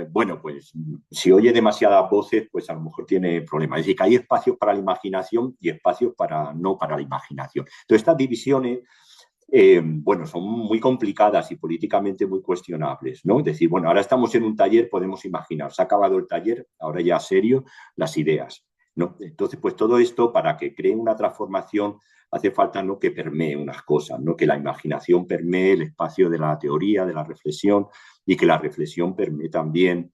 bueno, pues si oye demasiadas voces, pues a lo mejor tiene problemas. Es decir, que hay espacios para la imaginación y espacios no para la imaginación. Entonces, estas divisiones, bueno, son muy complicadas y políticamente muy cuestionables, ¿no? Es decir, bueno, ahora estamos en un taller, podemos imaginar, se ha acabado el taller, ahora ya serio, las ideas, ¿no? Entonces, pues todo esto, para que cree una transformación, hace falta no que permee unas cosas, ¿no? Que la imaginación permee el espacio de la teoría, de la reflexión, y que la reflexión permee también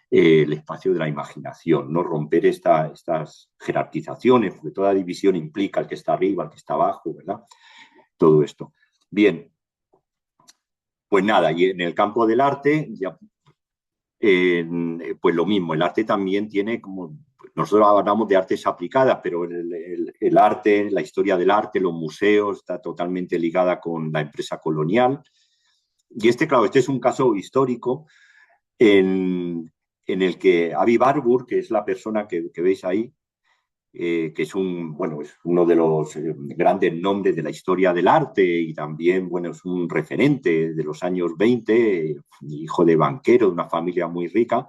el espacio de la imaginación, no romper estas jerarquizaciones, porque toda división implica el que está arriba, el que está abajo, ¿verdad? Todo esto. Bien, pues nada, y en el campo del arte, ya, pues lo mismo, el arte también tiene como, nosotros hablamos de artes aplicadas, pero el arte, la historia del arte, los museos, está totalmente ligada con la empresa colonial. Y claro, este es un caso histórico en el que Avi Barbour, que es la persona que veis ahí, que es bueno, es uno de los grandes nombres de la historia del arte y también, bueno, es un referente de los años 20, hijo de banquero de una familia muy rica.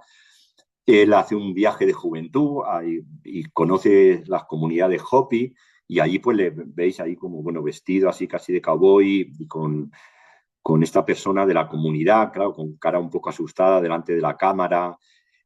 Él hace un viaje de juventud y conoce las comunidades Hopi y allí pues le veis ahí como, bueno, vestido así casi de cowboy y con con esta persona de la comunidad, claro, con cara un poco asustada delante de la cámara.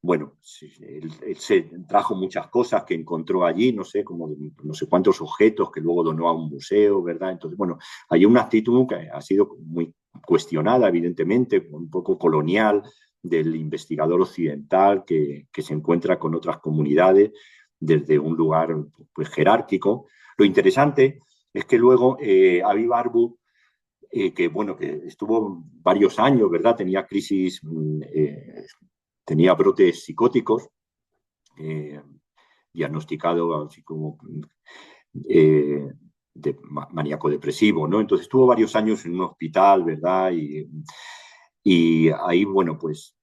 Bueno, él se trajo muchas cosas que encontró allí, no sé, como no sé cuántos objetos que luego donó a un museo, ¿verdad? Entonces, bueno, hay una actitud que ha sido muy cuestionada, evidentemente, un poco colonial, del investigador occidental que se encuentra con otras comunidades desde un lugar pues, jerárquico. Lo interesante es que luego Aviv Barbu que bueno, que estuvo varios años, ¿verdad? Tenía crisis, tenía brotes psicóticos, eh, diagnosticado así como eh, de maníaco depresivo, ¿no? Entonces estuvo varios años en un hospital, ¿verdad? Y ahí, bueno, pues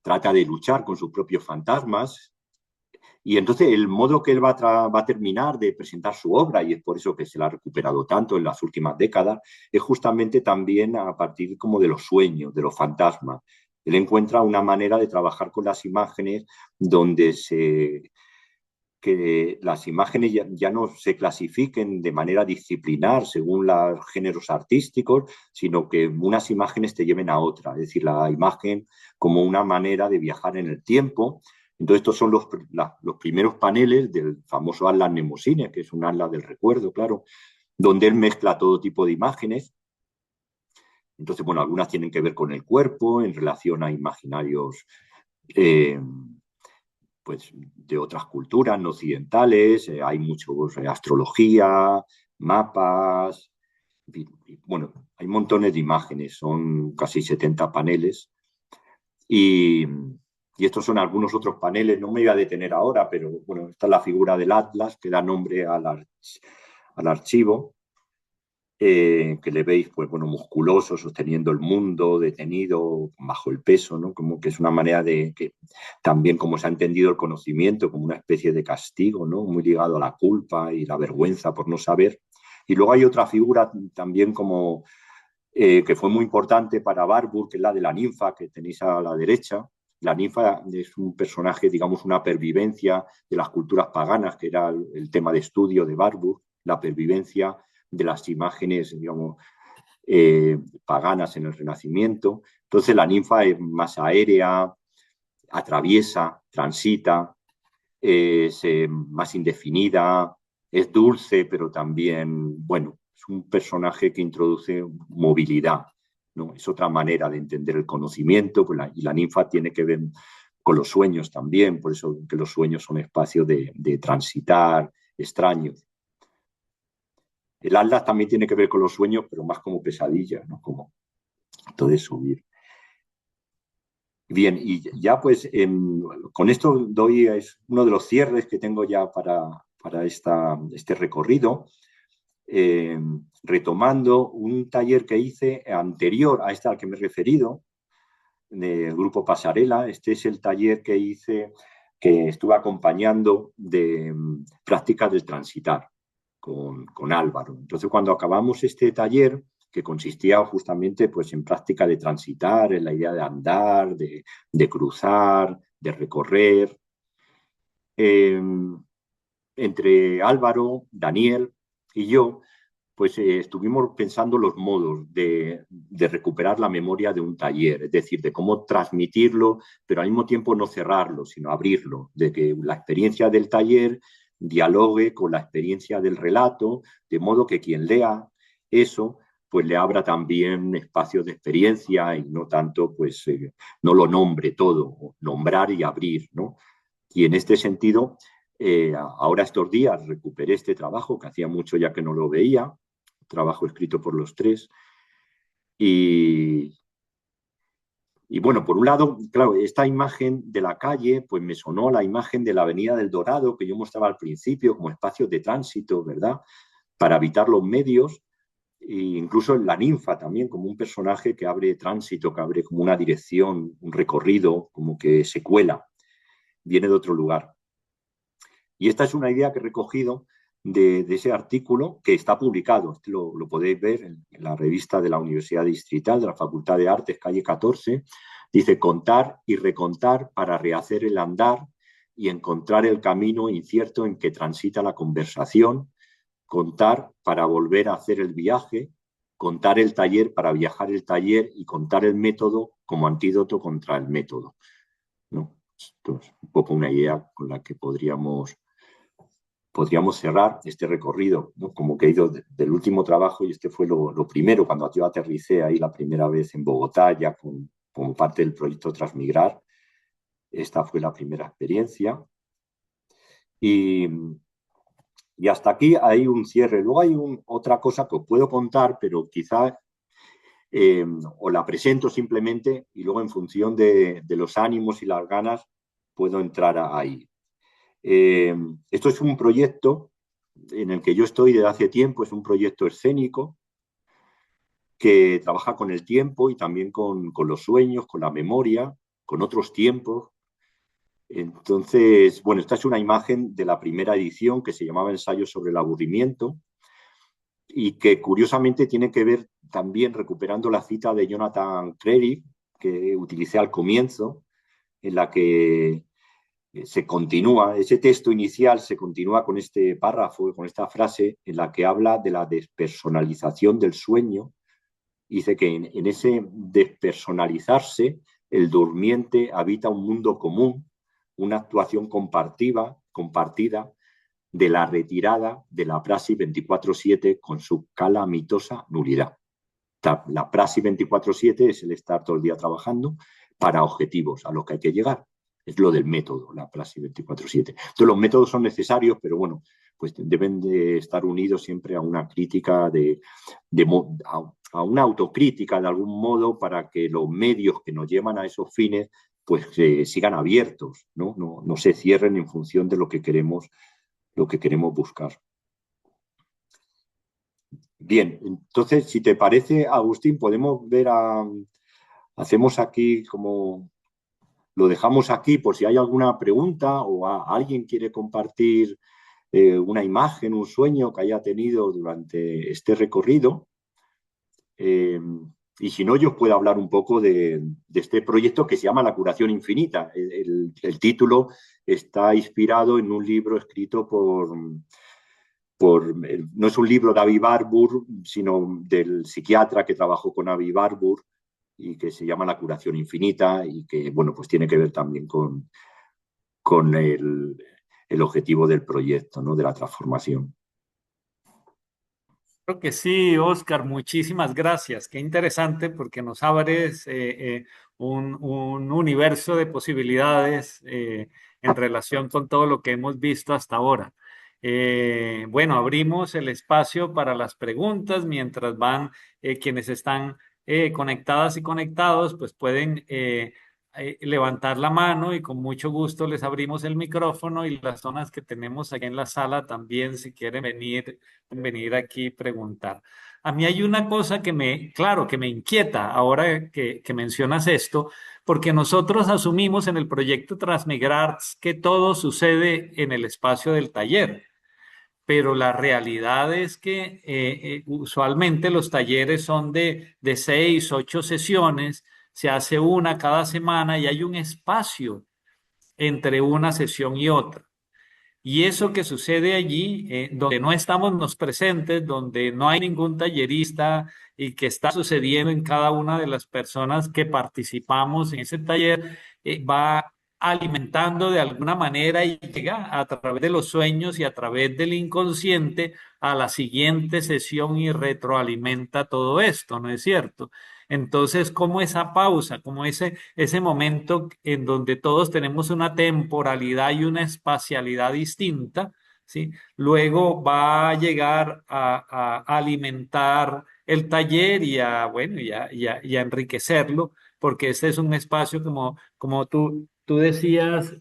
trata de luchar con sus propios fantasmas. Y entonces el modo que él va a terminar de presentar su obra, y es por eso que se la ha recuperado tanto en las últimas décadas, es justamente también a partir como de los sueños, de los fantasmas. Él encuentra una manera de trabajar con las imágenes donde que las imágenes ya no se clasifiquen de manera disciplinar según los géneros artísticos, sino que unas imágenes te lleven a otra, es decir, la imagen como una manera de viajar en el tiempo. Entonces, estos son los primeros paneles del famoso Atlas Mnemosyne, que es un atlas del recuerdo, claro, donde él mezcla todo tipo de imágenes. Entonces, bueno, algunas tienen que ver con el cuerpo en relación a imaginarios eh, pues, de otras culturas no occidentales, hay mucho astrología, mapas, y, bueno, hay montones de imágenes, son casi 70 paneles y, y estos son algunos otros paneles, no me voy a detener ahora, pero bueno, esta es la figura del Atlas que da nombre al archivo que le veis, pues bueno, musculoso, sosteniendo el mundo, detenido, bajo el peso, ¿no? Como que es una manera de que también como se ha entendido el conocimiento como una especie de castigo, ¿no? Muy ligado a la culpa y la vergüenza por no saber. Y luego hay otra figura también como que fue muy importante para Barbour, que es la de la ninfa que tenéis a la derecha. La ninfa es un personaje, digamos, una pervivencia de las culturas paganas, que era el tema de estudio de Barbour, la pervivencia de las imágenes, digamos, paganas en el Renacimiento. Entonces la ninfa es más aérea, atraviesa, transita, es más indefinida, es dulce, pero también, bueno, es un personaje que introduce movilidad, ¿no? Es otra manera de entender el conocimiento, pues y la ninfa tiene que ver con los sueños también, por eso que los sueños son espacios de transitar extraños. El Atlas también tiene que ver con los sueños, pero más como pesadillas, ¿no? Como todo de subir. Bien, y ya pues con esto doy es uno de los cierres que tengo ya para este recorrido, eh, retomando un taller que hice anterior a este al que me he referido, del grupo Pasarela. Este es el taller que hice, que estuve acompañando de prácticas del transitar con Álvaro. Entonces, cuando acabamos este taller, que consistía justamente pues, en práctica de transitar, en la idea de andar, de cruzar, de recorrer, eh, entre Álvaro, Daniel y yo, pues estuvimos pensando los modos de recuperar la memoria de un taller, es decir, de cómo transmitirlo, pero al mismo tiempo no cerrarlo, sino abrirlo, de que la experiencia del taller dialogue con la experiencia del relato, de modo que quien lea eso, pues le abra también espacios de experiencia y no tanto, pues, no lo nombre todo, nombrar y abrir, ¿no? Y en este sentido, ahora estos días recuperé este trabajo que hacía mucho ya que no lo veía, trabajo escrito por los tres. Y, y bueno, por un lado, claro, esta imagen de la calle, pues me sonó la imagen de la Avenida del Dorado que yo mostraba al principio como espacio de tránsito, ¿verdad? Para evitar los medios, e incluso en la ninfa también, como un personaje que abre tránsito, que abre como una dirección, un recorrido, como que se cuela, viene de otro lugar. Y esta es una idea que he recogido de ese artículo que está publicado. Este lo podéis ver en la revista de la Universidad Distrital de la Facultad de Artes, calle 14. Dice, contar y recontar para rehacer el andar y encontrar el camino incierto en que transita la conversación, contar para volver a hacer el viaje, contar el taller para viajar el taller y contar el método como antídoto contra el método, ¿no? Esto es un poco una idea con la que podríamos cerrar este recorrido, ¿no? Como que he ido del último trabajo y este fue lo primero, cuando yo aterricé ahí la primera vez en Bogotá, ya como parte del proyecto Transmigrar. Esta fue la primera experiencia. Y, y hasta aquí hay un cierre. Luego hay otra cosa que os puedo contar, pero quizás o la presento simplemente y luego en función de los ánimos y las ganas puedo entrar ahí. Esto es un proyecto en el que yo estoy desde hace tiempo, es un proyecto escénico que trabaja con el tiempo y también con los sueños, con la memoria, con otros tiempos. Entonces, bueno, esta es una imagen de la primera edición que se llamaba Ensayo sobre el aburrimiento y que curiosamente tiene que ver también recuperando la cita de Jonathan Crary que utilicé al comienzo, en la que se continúa, ese texto inicial se continúa con este párrafo, con esta frase en la que habla de la despersonalización del sueño. Dice que en ese despersonalizarse, el durmiente habita un mundo común, una actuación compartida de la retirada de la praxis 24/7 con su calamitosa nulidad. La praxis 24/7 es el estar todo el día trabajando para objetivos a los que hay que llegar. Es lo del método, la praxis 24/7. Entonces los métodos son necesarios, pero bueno, pues deben de estar unidos siempre a una crítica a una autocrítica de algún modo para que los medios que nos llevan a esos fines pues sigan abiertos, ¿no? No se cierren en función de lo que queremos buscar. Bien, entonces, si te parece, Agustín, podemos hacemos aquí como, lo dejamos aquí por si hay alguna pregunta o alguien quiere compartir una imagen, un sueño que haya tenido durante este recorrido. Eh, y si no, yo os puedo hablar un poco de este proyecto que se llama La curación infinita. El título está inspirado en un libro escrito no es un libro de Avi Barbour, sino del psiquiatra que trabajó con Avi Barbour y que se llama La curación infinita y que, bueno, pues tiene que ver también con el objetivo del proyecto, ¿no? De la transformación. Creo que sí, Oscar, muchísimas gracias. Qué interesante porque nos abres un universo de posibilidades en relación con todo lo que hemos visto hasta ahora. Bueno, abrimos el espacio para las preguntas mientras van quienes están conectadas y conectados, pues pueden levantar la mano y con mucho gusto les abrimos el micrófono y las zonas que tenemos aquí en la sala también si quieren venir aquí y preguntar. A mí hay una cosa claro, que me inquieta ahora que mencionas esto, porque nosotros asumimos en el proyecto Transmigrar que todo sucede en el espacio del taller, pero la realidad es que usualmente los talleres son de 6, 8 sesiones, se hace una cada semana y hay un espacio entre una sesión y otra. Y eso que sucede allí, donde no estamos nos presentes, donde no hay ningún tallerista y que está sucediendo en cada una de las personas que participamos en ese taller, va alimentando de alguna manera y llega a través de los sueños y a través del inconsciente a la siguiente sesión y retroalimenta todo esto, ¿no es cierto? Entonces, como esa pausa, como ese momento en donde todos tenemos una temporalidad y una espacialidad distinta, ¿sí? Luego va a llegar a alimentar el taller bueno, y a enriquecerlo, porque este es un espacio como tú decías,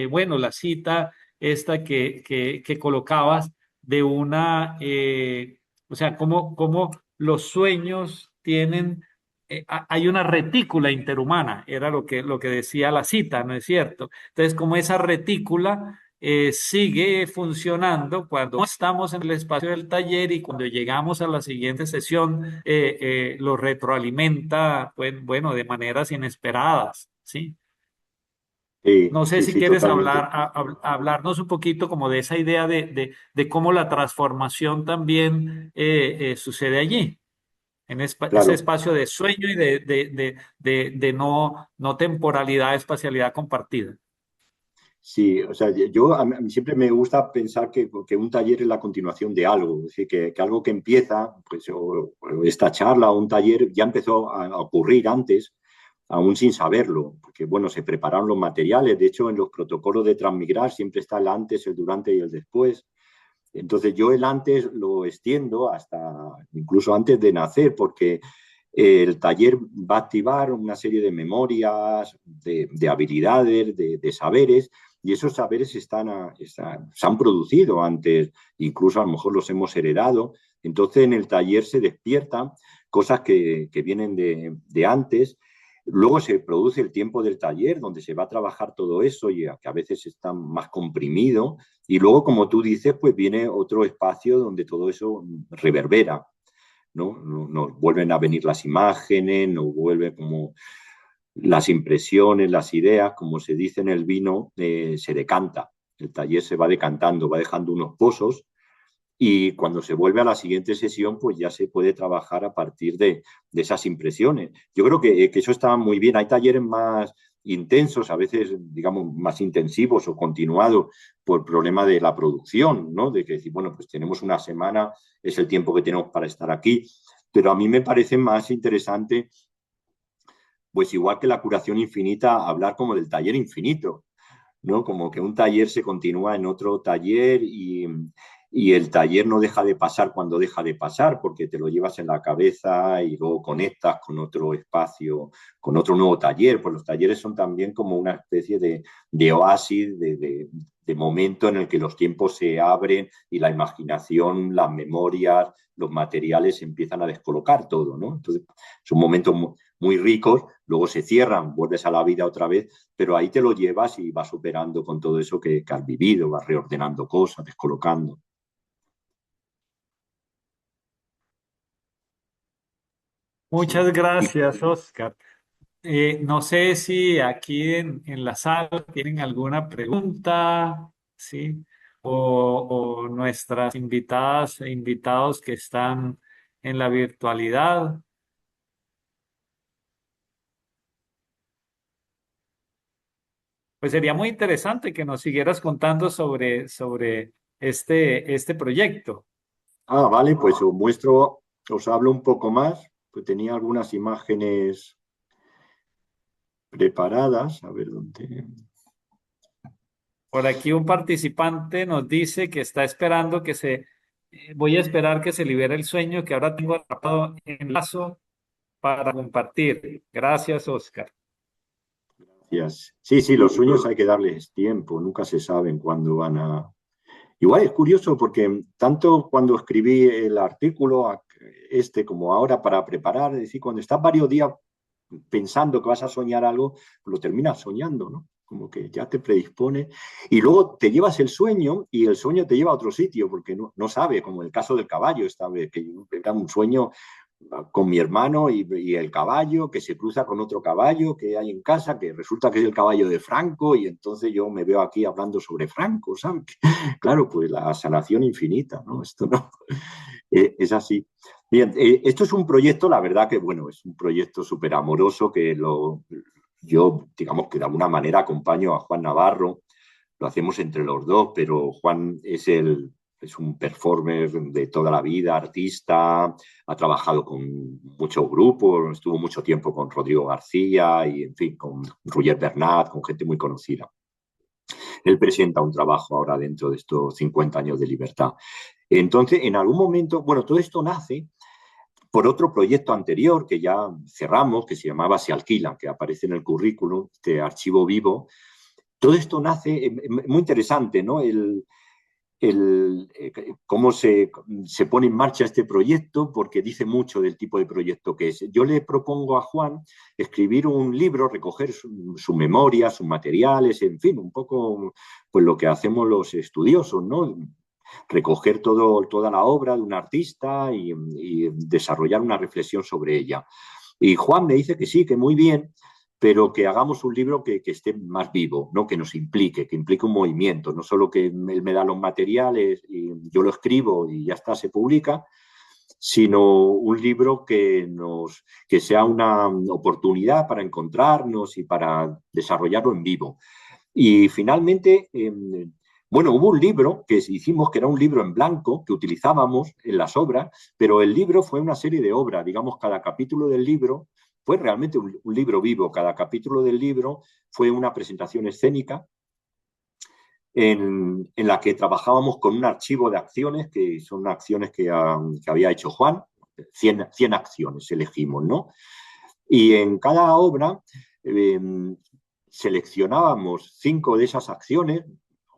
bueno, la cita esta que colocabas de o sea, como los sueños tienen hay una retícula interhumana, era lo que decía la cita, ¿no es cierto? Entonces, como esa retícula sigue funcionando cuando no estamos en el espacio del taller y cuando llegamos a la siguiente sesión, lo retroalimenta, pues, bueno, de maneras inesperadas, ¿sí? Sí, No sé sí, si sí, quieres totalmente. hablarnos un poquito como de esa idea de cómo la transformación también sucede allí. en ese Claro. espacio de sueño y de no temporalidad, espacialidad compartida. Sí, o sea, yo a mí siempre me gusta pensar que un taller es la continuación de algo, es decir, que algo que empieza, pues o esta charla o un taller ya empezó a ocurrir antes, aún sin saberlo, porque bueno, se prepararon los materiales, de hecho en los protocolos de Transmigrar siempre está el antes, el durante y el después. Entonces yo el antes lo extiendo hasta incluso antes de nacer, porque el taller va a activar una serie de memorias, de habilidades, de saberes, y esos saberes se han producido antes, incluso a lo mejor los hemos heredado. Entonces en el taller se despiertan cosas que vienen de antes. Luego se produce el tiempo del taller, donde se va a trabajar todo eso y que a veces está más comprimido. Y luego, como tú dices, pues viene otro espacio donde todo eso reverbera, ¿no? Nos vuelven a venir las imágenes, nos vuelven como las impresiones, las ideas, como se dice en el vino, se decanta. El taller se va decantando, va dejando unos pozos y cuando se vuelve a la siguiente sesión, pues ya se puede trabajar a partir de esas impresiones. Yo creo que eso está muy bien. Hay talleres más intensos, a veces, digamos, más intensivos o continuados por el problema de la producción, ¿no? De que decir, bueno, pues tenemos una semana, es el tiempo que tenemos para estar aquí, pero a mí me parece más interesante, pues igual que la curación infinita, hablar como del taller infinito, ¿no? Como que un taller se continúa en otro taller y el taller no deja de pasar cuando deja de pasar, porque te lo llevas en la cabeza y luego conectas con otro espacio, con otro nuevo taller. Pues los talleres son también como una especie de oasis, de momento en el que los tiempos se abren y la imaginación, las memorias, los materiales empiezan a descolocar todo, ¿no? Entonces, son momentos muy ricos, luego se cierran, vuelves a la vida otra vez, pero ahí te lo llevas y vas operando con todo eso que has vivido, vas reordenando cosas, descolocando. Sí. Muchas gracias, Oscar. No sé si aquí en la sala tienen alguna pregunta, ¿sí? O nuestras invitadas e invitados que están en la virtualidad. Pues sería muy interesante que nos siguieras contando sobre este proyecto. Ah, vale, pues os muestro, os hablo un poco más, pues tenía algunas imágenes preparadas, a ver dónde. Por aquí un participante nos dice que está esperando voy a esperar que se libere el sueño que ahora tengo atrapado en lazo para compartir. Gracias, Oscar. Sí, sí, los sueños hay que darles tiempo, nunca se saben cuándo van a. Igual es curioso porque tanto cuando escribí el artículo este como ahora para preparar, es decir, cuando estás varios días pensando que vas a soñar algo, lo terminas soñando, ¿no? Como que ya te predispone y luego te llevas el sueño y el sueño te lleva a otro sitio porque no sabe, como el caso del caballo, esta vez, que era un sueño con mi hermano y el caballo que se cruza con otro caballo que hay en casa, que resulta que es el caballo de Franco y entonces yo me veo aquí hablando sobre Franco, ¿sabes? Claro, pues la sanación infinita, ¿no? Esto no es así. Bien, esto es un proyecto, la verdad que, bueno, es un proyecto súper amoroso yo, digamos que de alguna manera acompaño a Juan Navarro, lo hacemos entre los dos, pero Juan es un performer de toda la vida, artista, ha trabajado con muchos grupos, estuvo mucho tiempo con Rodrigo García y, en fin, con Roger Bernat, con gente muy conocida. Él presenta un trabajo ahora dentro de estos 50 años de libertad. Entonces, en algún momento, bueno, todo esto nace por otro proyecto anterior que ya cerramos, que se llamaba Se Alquila, que aparece en el currículum, este archivo vivo. Todo esto nace, muy interesante, ¿no? Cómo se pone en marcha este proyecto, porque dice mucho del tipo de proyecto que es. Yo le propongo a Juan escribir un libro, recoger su memoria, sus materiales, en fin, un poco pues lo que hacemos los estudiosos, ¿no? Recoger toda la obra de un artista y desarrollar una reflexión sobre ella. Y Juan me dice que sí, que muy bien, pero que hagamos un libro que esté más vivo, ¿no? Que nos implique, que implique un movimiento, no solo que él me da los materiales y yo lo escribo y ya está, se publica, sino un libro que sea una oportunidad para encontrarnos y para desarrollarlo en vivo. Y finalmente, bueno, hubo un libro que hicimos que era un libro en blanco que utilizábamos en las obras, pero el libro fue una serie de obras, digamos, cada capítulo del libro fue realmente un libro vivo, cada capítulo del libro fue una presentación escénica en la que trabajábamos con un archivo de acciones, que son acciones que había hecho Juan, 100 acciones elegimos, ¿no? Y en cada obra eh, seleccionábamos 5 de esas acciones,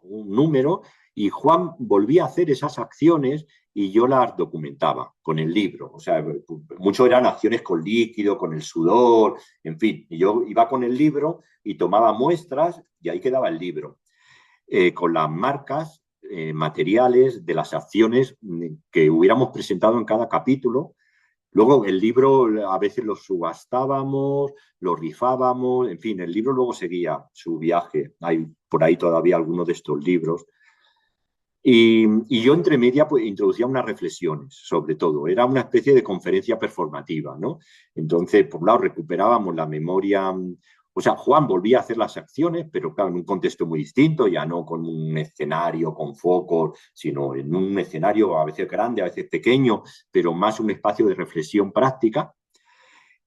un número, y Juan volvía a hacer esas acciones y yo las documentaba con el libro. O sea, mucho eran acciones con líquido, con el sudor, en fin. Y yo iba con el libro y tomaba muestras y ahí quedaba el libro, con las marcas materiales de las acciones que hubiéramos presentado en cada capítulo. Luego el libro a veces lo subastábamos, lo rifábamos, en fin, el libro luego seguía su viaje. Hay por ahí todavía algunos de estos libros. Y yo entre media pues, introducía unas reflexiones sobre todo. Era una especie de conferencia performativa, ¿no? Entonces, por un lado, recuperábamos la memoria. O sea, Juan volvía a hacer las acciones, pero claro, en un contexto muy distinto, ya no con un escenario con focos, sino en un escenario a veces grande, a veces pequeño, pero más un espacio de reflexión práctica.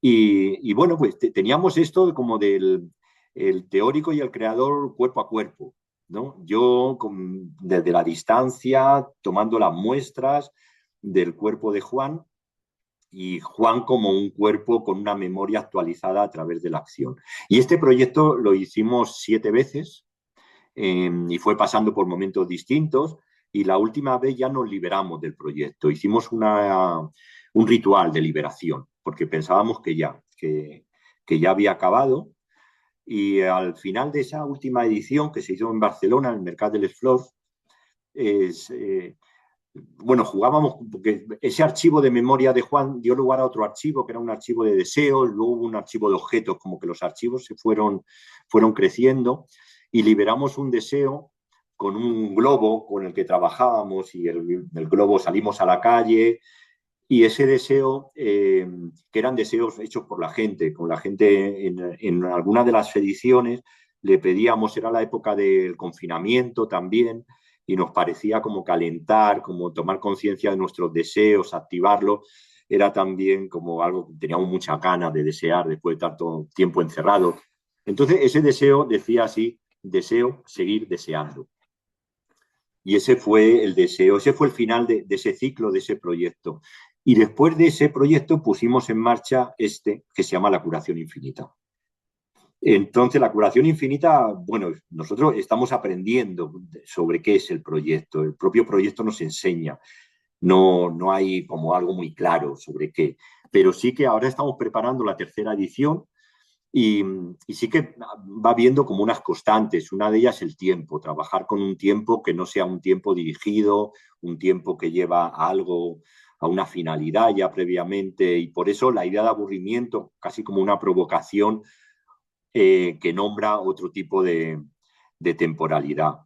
Y bueno, pues teníamos esto como del el teórico y el creador cuerpo a cuerpo, ¿no? Yo desde la distancia, tomando las muestras del cuerpo de Juan y Juan como un cuerpo con una memoria actualizada a través de la acción. Y este proyecto lo hicimos 7 veces y fue pasando por momentos distintos y la última vez ya nos liberamos del proyecto. Hicimos un ritual de liberación porque pensábamos que ya había acabado y al final de esa última edición que se hizo en Barcelona, en el Mercat de les Flors, es, bueno, jugábamos, porque ese archivo de memoria de Juan dio lugar a otro archivo, que era un archivo de deseos, luego hubo un archivo de objetos, como que los archivos fueron creciendo y liberamos un deseo con un globo con el que trabajábamos y el globo salimos a la calle y ese deseo, que eran deseos hechos por la gente, con la gente en alguna de las ediciones le pedíamos, era la época del confinamiento también, y nos parecía como calentar, como tomar conciencia de nuestros deseos, activarlos, era también como algo que teníamos mucha ganas de desear después de tanto tiempo encerrado. Entonces ese deseo decía así, deseo seguir deseando. Y ese fue el deseo, ese fue el final de ese ciclo, de ese proyecto. Y después de ese proyecto pusimos en marcha este que se llama la curación infinita. Entonces, la curación infinita, bueno, nosotros estamos aprendiendo sobre qué es el proyecto. El propio proyecto nos enseña. No hay como algo muy claro sobre qué. Pero sí que ahora estamos preparando la tercera edición y, y sí que va viendo como unas constantes. Una de ellas es el tiempo, trabajar con un tiempo que no sea un tiempo dirigido, un tiempo que lleva a algo, a una finalidad ya previamente. Y por eso la idea de aburrimiento, casi como una provocación que nombra otro tipo de temporalidad.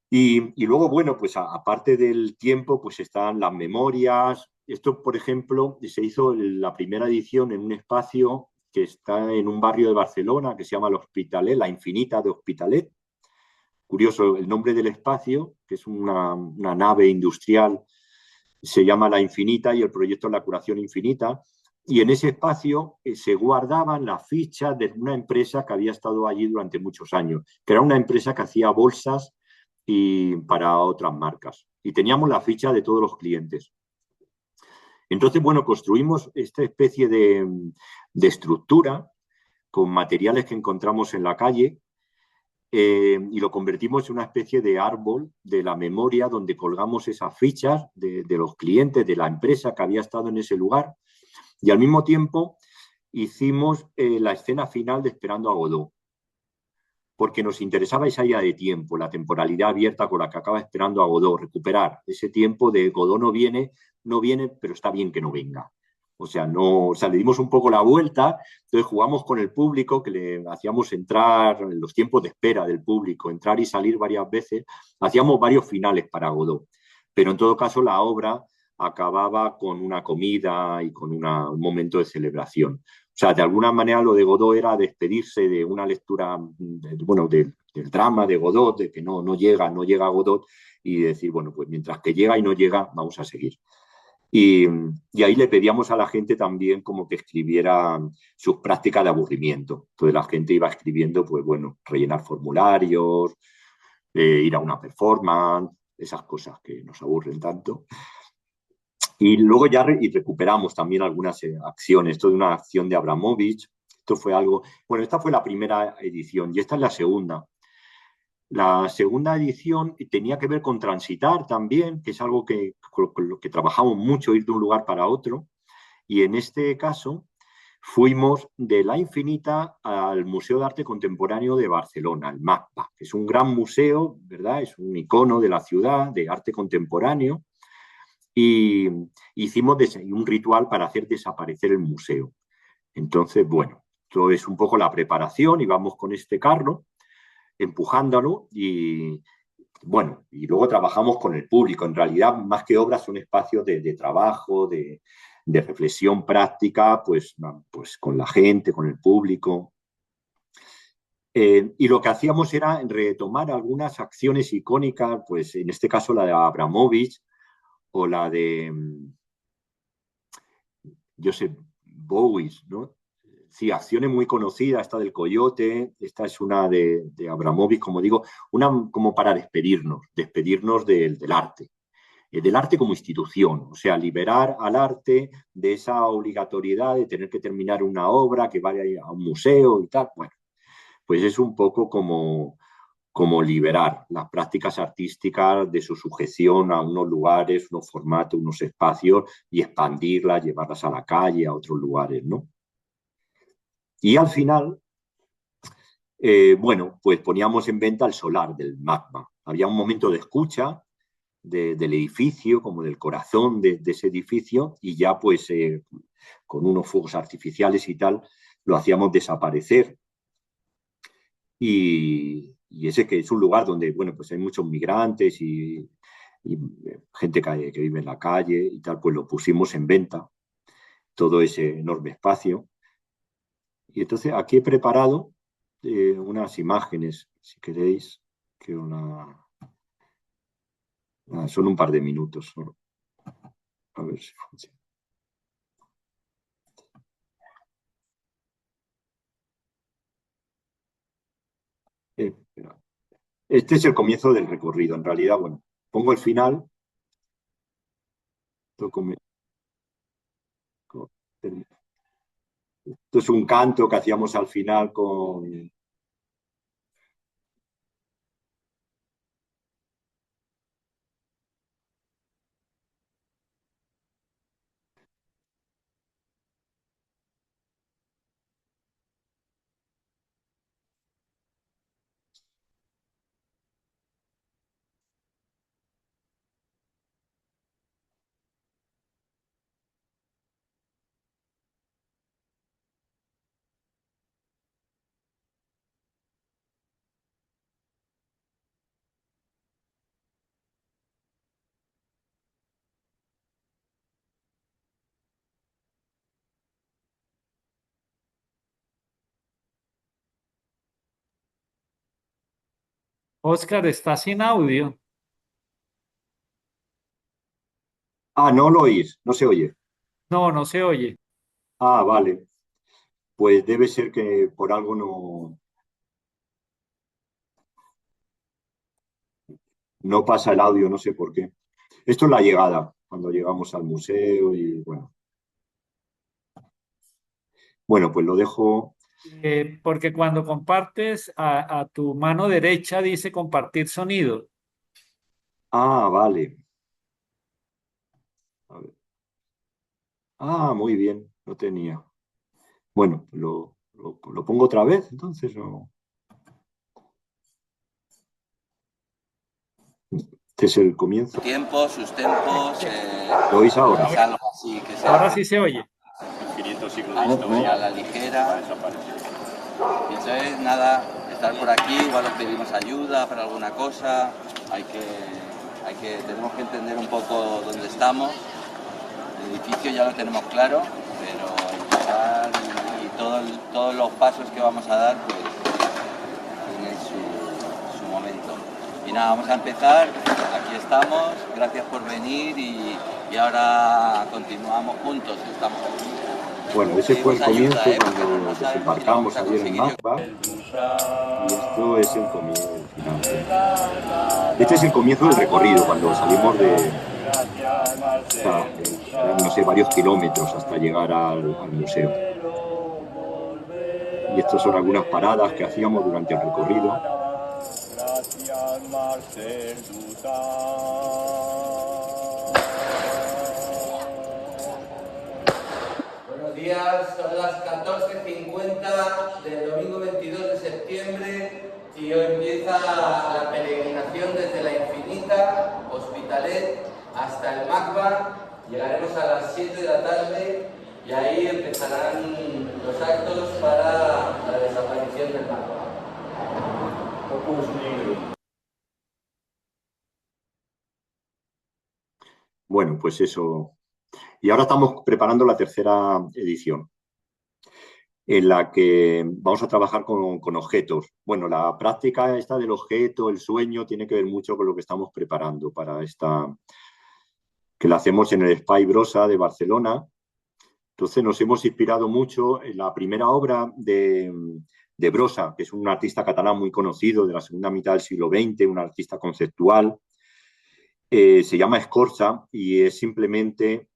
Y luego, bueno, pues aparte del tiempo, pues están las memorias. Esto, por ejemplo, se hizo la primera edición en un espacio que está en un barrio de Barcelona que se llama l'Hospitalet, la Infinita de Hospitalet. Curioso, el nombre del espacio, que es una nave industrial, se llama La Infinita y el proyecto es La Curación Infinita. Y en ese espacio se guardaban las fichas de una empresa que había estado allí durante muchos años, que era una empresa que hacía bolsas y para otras marcas. Y teníamos la ficha de todos los clientes. Entonces, bueno, construimos esta especie de estructura con materiales que encontramos en la calle y lo convertimos en una especie de árbol de la memoria donde colgamos esas fichas de los clientes, de la empresa que había estado en ese lugar. Y al mismo tiempo hicimos la escena final de Esperando a Godot, porque nos interesaba esa idea de tiempo, la temporalidad abierta con la que acaba esperando a Godot, recuperar ese tiempo de Godot no viene, pero está bien que no venga. O sea, le dimos un poco la vuelta, entonces jugamos con el público, que le hacíamos entrar en los tiempos de espera del público, entrar y salir varias veces, hacíamos varios finales para Godot, pero en todo caso la obra acababa con una comida y con un momento de celebración. O sea, de alguna manera lo de Godot era despedirse de una lectura, bueno, del drama de Godot, de que no llega Godot, y decir, bueno, pues mientras que llega y no llega, vamos a seguir. Y, y, ahí le pedíamos a la gente también como que escribiera sus prácticas de aburrimiento. Entonces la gente iba escribiendo, pues bueno, rellenar formularios, ir a una performance, esas cosas que nos aburren tanto. Y luego ya recuperamos también algunas acciones. Esto de una acción de Abramovich. Esto fue algo, bueno, esta fue la primera edición y esta es la segunda. La segunda edición tenía que ver con transitar también, que es algo con lo que trabajamos mucho, ir de un lugar para otro. Y en este caso fuimos de La Infinita al Museo de Arte Contemporáneo de Barcelona, el MACBA, que es un gran museo, ¿verdad? Es un icono de la ciudad, de arte contemporáneo. Y hicimos un ritual para hacer desaparecer el museo. Entonces, bueno, todo es un poco la preparación y vamos con este carro empujándolo y bueno, y luego trabajamos con el público. En realidad, más que obras, son espacios de trabajo, de reflexión práctica, pues con la gente, con el público. Y lo que hacíamos era retomar algunas acciones icónicas, pues en este caso la de Abramovich o la de Joseph Bowie, ¿no? Sí, acciones muy conocidas, esta del Coyote, esta es una de Abramovich, como digo, una como para despedirnos del arte, del arte como institución, o sea, liberar al arte de esa obligatoriedad de tener que terminar una obra, que vaya a un museo y tal. Bueno, pues es un poco como liberar las prácticas artísticas de su sujeción a unos lugares, unos formatos, unos espacios y expandirlas, llevarlas a la calle, a otros lugares, ¿no? Y al final, bueno, pues poníamos en venta el solar del magma. Había un momento de escucha del edificio, como del corazón de ese edificio, y ya pues con unos fuegos artificiales y tal, lo hacíamos desaparecer. Y ese que es un lugar donde, bueno, pues hay muchos migrantes y gente que vive en la calle y tal, pues lo pusimos en venta, todo ese enorme espacio. Y entonces aquí he preparado unas imágenes, si queréis, que son un par de minutos solo. A ver si funciona. Este es el comienzo del recorrido. En realidad, bueno, pongo el final. Esto es un canto que hacíamos al final con... Oscar, está sin audio. Ah, no lo oís, no se oye. No, no se oye. Ah, vale. Pues debe ser que por algo no pasa el audio, no sé por qué. Esto es la llegada, cuando llegamos al museo y bueno. Bueno, pues lo dejo. Porque cuando compartes a tu mano derecha dice compartir sonido. Ah, vale. A ver. Ah, muy bien, no tenía. Bueno, lo pongo otra vez, entonces no. Este es el comienzo. Tiempos, sus tempos, ¿Lo oís ahora? es algo así que se Ahora hace sí se oye. 500 siglos de historia. a la ligera. Y entonces, nada, estar por aquí, igual os pedimos ayuda para alguna cosa, tenemos que entender un poco dónde estamos El edificio ya lo tenemos claro, pero empezar y todos los pasos que vamos a dar pues tienen su momento. Y nada, vamos a empezar, aquí estamos, gracias por venir y ahora continuamos juntos, estamos aquí. Bueno, ese fue el Pedimos comienzo ayuda, cuando no sabemos si lo desembarcamos vamos a ayer en conseguir. Macba, y esto es el comienzo final. Este es el comienzo del recorrido, cuando salimos no sé, varios kilómetros hasta llegar al museo. Y estas son algunas paradas que hacíamos durante el recorrido. Buenos días, son las 14:50 del domingo 22 de septiembre y hoy empieza la peregrinación desde la Infinita, Hospitalet, hasta el Macba. Llegaremos a las 7 de la tarde y ahí empezarán los actos para la desaparición del Macba. Bueno, pues eso. Y ahora estamos preparando la tercera edición, en la que vamos a trabajar con objetos. Bueno, la práctica esta del objeto, el sueño, tiene que ver mucho con lo que estamos preparando para esta, que la hacemos en el Espai Brossa de Barcelona. Entonces nos hemos inspirado mucho en la primera obra de Brossa, que es un artista catalán muy conocido de la segunda mitad del siglo XX, un artista conceptual. Se llama Escorça y es simplemente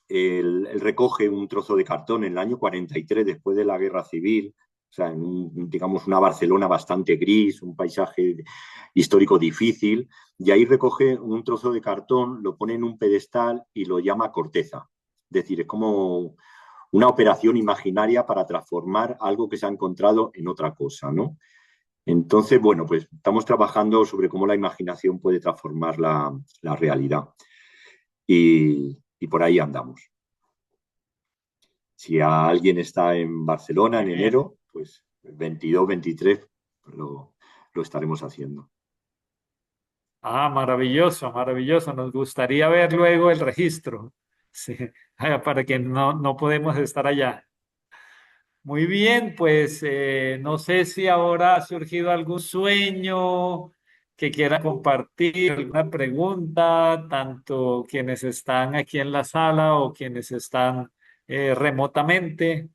él recoge un trozo de cartón en el año 43, después de la Guerra Civil, o sea, digamos una Barcelona bastante gris, un paisaje histórico difícil, y ahí recoge un trozo de cartón, lo pone en un pedestal y lo llama corteza. Es decir, es como una operación imaginaria para transformar algo que se ha encontrado en otra cosa, ¿no? Entonces, bueno, pues estamos trabajando sobre cómo la imaginación puede transformar la realidad. Y por ahí andamos. Si alguien está en Barcelona en enero, pues el 22, 23 lo estaremos haciendo. Ah, maravilloso, maravilloso. Nos gustaría ver luego el registro, sí, para que no podemos estar allá. Muy bien, pues no sé si ahora ha surgido algún sueño que quiera compartir, alguna pregunta, tanto quienes están aquí en la sala o quienes están remotamente.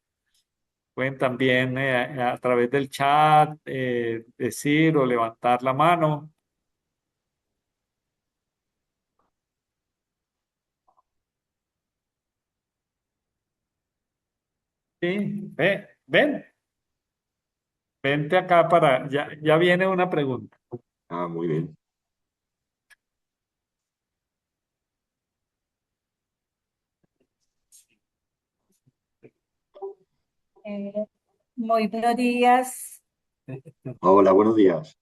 Pueden también a través del chat decir o levantar la mano. Sí, ven, vente acá ya viene una pregunta. Ah, muy bien. Eh, Muy buenos días. Hola, buenos días.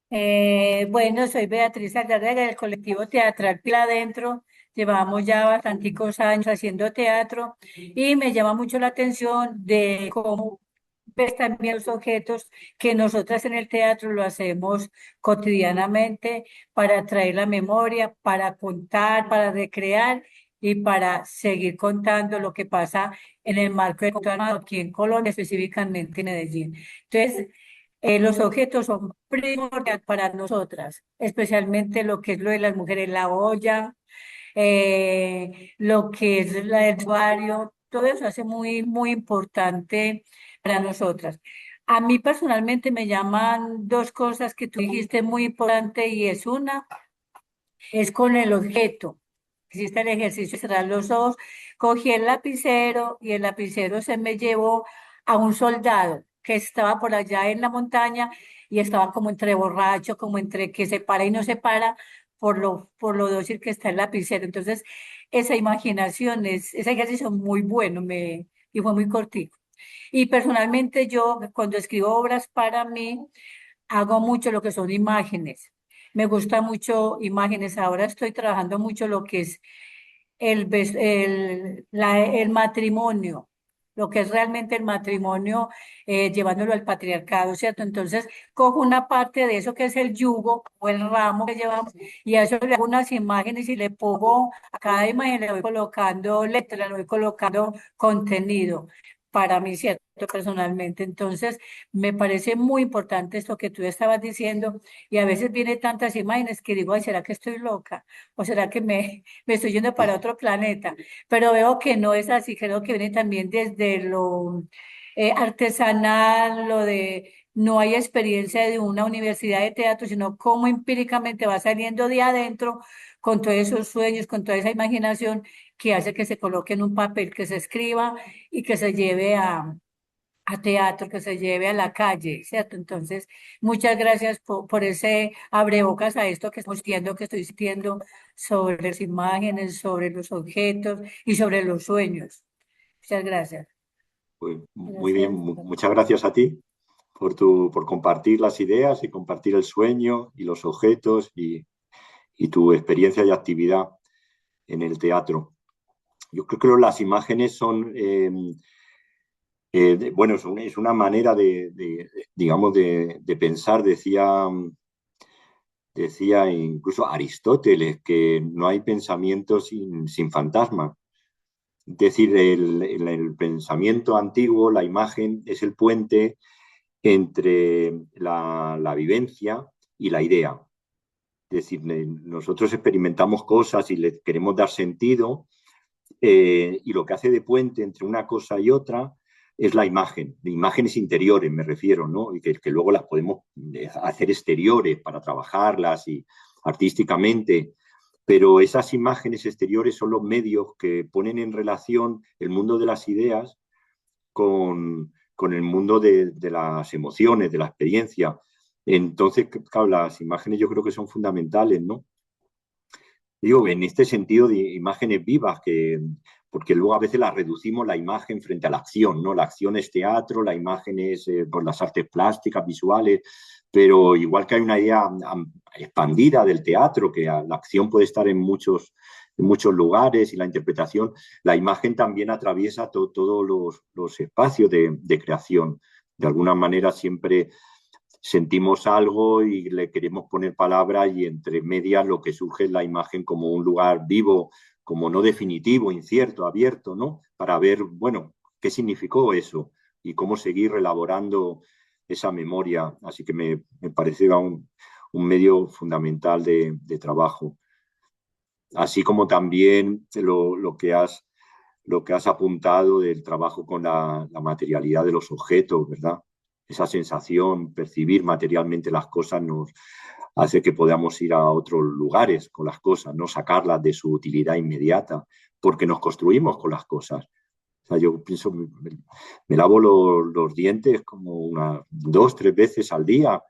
Bueno, soy Beatriz Aldarrega del colectivo teatral Pila Adentro. Llevamos ya bastanticos años haciendo teatro y me llama mucho la atención de cómo ves también los objetos que nosotras en el teatro lo hacemos cotidianamente para traer la memoria, para contar, para recrear y para seguir contando lo que pasa en el marco de aquí en Colombia, específicamente en Medellín. Entonces, los objetos son primordiales para nosotras, especialmente lo que es lo de las mujeres, la olla, lo que es el vestuario, todo eso hace muy importante para nosotras. A mí personalmente me llaman dos cosas que tú dijiste muy importante y es una, es con el objeto. Hiciste el ejercicio de cerrar los ojos, cogí el lapicero y el lapicero se me llevó a un soldado que estaba por allá en la montaña y estaba como entre borracho, como entre que se para y no se para por lo dócil que está el lapicero. Entonces, esa imaginación, ese ejercicio muy bueno y fue muy cortico. Y personalmente yo, cuando escribo obras para mí, hago mucho lo que son imágenes. Me gusta mucho imágenes. Ahora estoy trabajando mucho lo que es el matrimonio. lo que es realmente el matrimonio, llevándolo al patriarcado, ¿cierto? Entonces, cojo una parte de eso que es el yugo o el ramo que llevamos y a eso le hago unas imágenes y le pongo, a cada imagen le voy colocando letras, le voy colocando contenido para mí, ¿cierto? Personalmente. Entonces, me parece muy importante esto que tú estabas diciendo y a veces viene tantas imágenes que digo, ay, ¿será que estoy loca? ¿O será que me estoy yendo para otro planeta? Pero veo que no es así, creo que viene también desde lo artesanal, lo de no hay experiencia de una universidad de teatro, sino cómo empíricamente va saliendo de adentro con todos esos sueños, con toda esa imaginación que hace que se coloque en un papel, que se escriba y que se lleve a teatro, que se lleve a la calle, ¿cierto? Entonces, muchas gracias por ese abrebocas a esto que estoy sintiendo sobre las imágenes, sobre los objetos y sobre los sueños. Muchas gracias. Pues muy bien, Gracias. muchas gracias a ti por compartir las ideas y compartir el sueño y los objetos y tu experiencia y actividad en el teatro. Yo creo que las imágenes son, bueno, es una manera digamos, de pensar. Decía incluso Aristóteles que no hay pensamiento sin fantasma. Es decir, el pensamiento antiguo, la imagen, es el puente entre la vivencia y la idea. Es decir, nosotros experimentamos cosas y le queremos dar sentido, y lo que hace de puente entre una cosa y otra es la imagen, de imágenes interiores me refiero, ¿no? Y que luego las podemos hacer exteriores para trabajarlas y artísticamente, pero esas imágenes exteriores son los medios que ponen en relación el mundo de las ideas con el mundo de las emociones, de la experiencia. Entonces, claro, las imágenes yo creo que son fundamentales, ¿no? Digo, en este sentido de imágenes vivas, porque luego a veces las reducimos la imagen frente a la acción, ¿no? La acción es teatro, la imagen es por las artes plásticas, visuales, pero igual que hay una idea expandida del teatro, que la acción puede estar en muchos lugares y la interpretación, la imagen también atraviesa todos los espacios de creación. De alguna manera siempre sentimos algo y le queremos poner palabras y entre medias lo que surge es la imagen como un lugar vivo, como no definitivo, incierto, abierto, ¿no? Para ver, bueno, qué significó eso y cómo seguir relaborando esa memoria. Así que me parecía un medio fundamental de trabajo. Así como también lo que has apuntado del trabajo con la materialidad de los objetos, ¿verdad? Esa sensación, percibir materialmente las cosas nos hace que podamos ir a otros lugares con las cosas, no sacarlas de su utilidad inmediata, porque nos construimos con las cosas. O sea, yo pienso, me lavo los dientes como unas 2, 3 veces al día.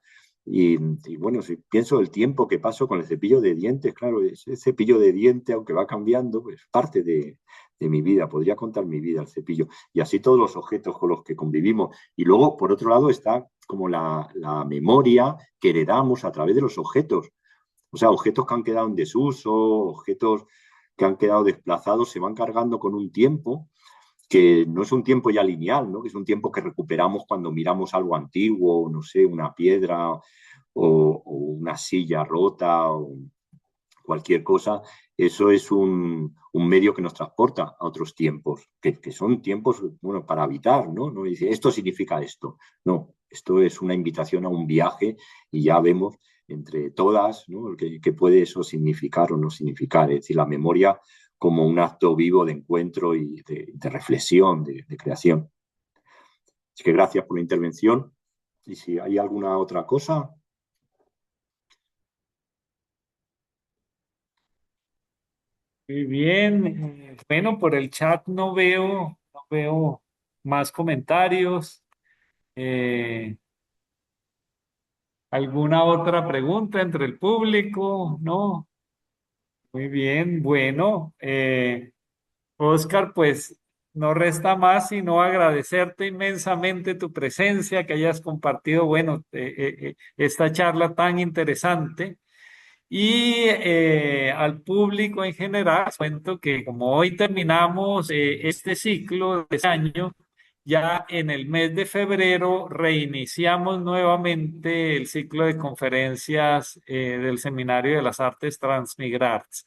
Y bueno, si pienso el tiempo que paso con el cepillo de dientes, claro, ese cepillo de dientes, aunque va cambiando, pues parte de mi vida, podría contar mi vida el cepillo. Y así todos los objetos con los que convivimos. Y luego, por otro lado, está como la memoria que heredamos a través de los objetos. O sea, objetos que han quedado en desuso, objetos que han quedado desplazados, se van cargando con un tiempo que no es un tiempo ya lineal, ¿no? Que es un tiempo que recuperamos cuando miramos algo antiguo, no sé, una piedra o una silla rota o cualquier cosa. Eso es un medio que nos transporta a otros tiempos, que son tiempos, bueno, para habitar, ¿no? No dice, esto significa esto. No, esto es una invitación a un viaje y ya vemos entre todas, ¿no? Que puede eso significar o no significar. Es decir, la memoria como un acto vivo de encuentro y de reflexión, de creación. Así que gracias por la intervención. Y si hay alguna otra cosa. Muy bien. Bueno, por el chat no veo más comentarios. ¿Alguna otra pregunta entre el público? No. Muy bien. Bueno, Oscar, pues no resta más sino agradecerte inmensamente tu presencia, que hayas compartido, bueno, esta charla tan interesante. Y al público en general, cuento que como hoy terminamos este ciclo de este año, Ya en el mes de febrero reiniciamos nuevamente el ciclo de conferencias del Seminario de las Artes Transmigrarts.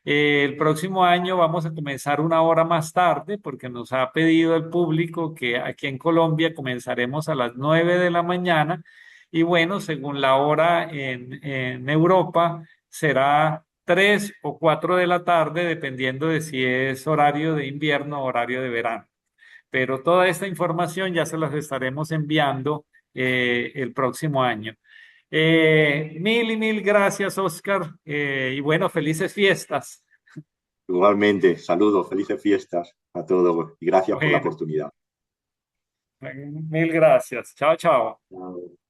El próximo año vamos a comenzar una hora más tarde porque nos ha pedido el público que aquí en Colombia comenzaremos a las 9 de la mañana y bueno, según la hora en Europa será 3 o 4 de la tarde dependiendo de si es horario de invierno o horario de verano. Pero toda esta información ya se las estaremos enviando el próximo año. Mil y mil gracias, Oscar, y bueno, felices fiestas. Igualmente, saludos, felices fiestas a todos y gracias por la Bueno, oportunidad. mil gracias. Chao, chao. Chao.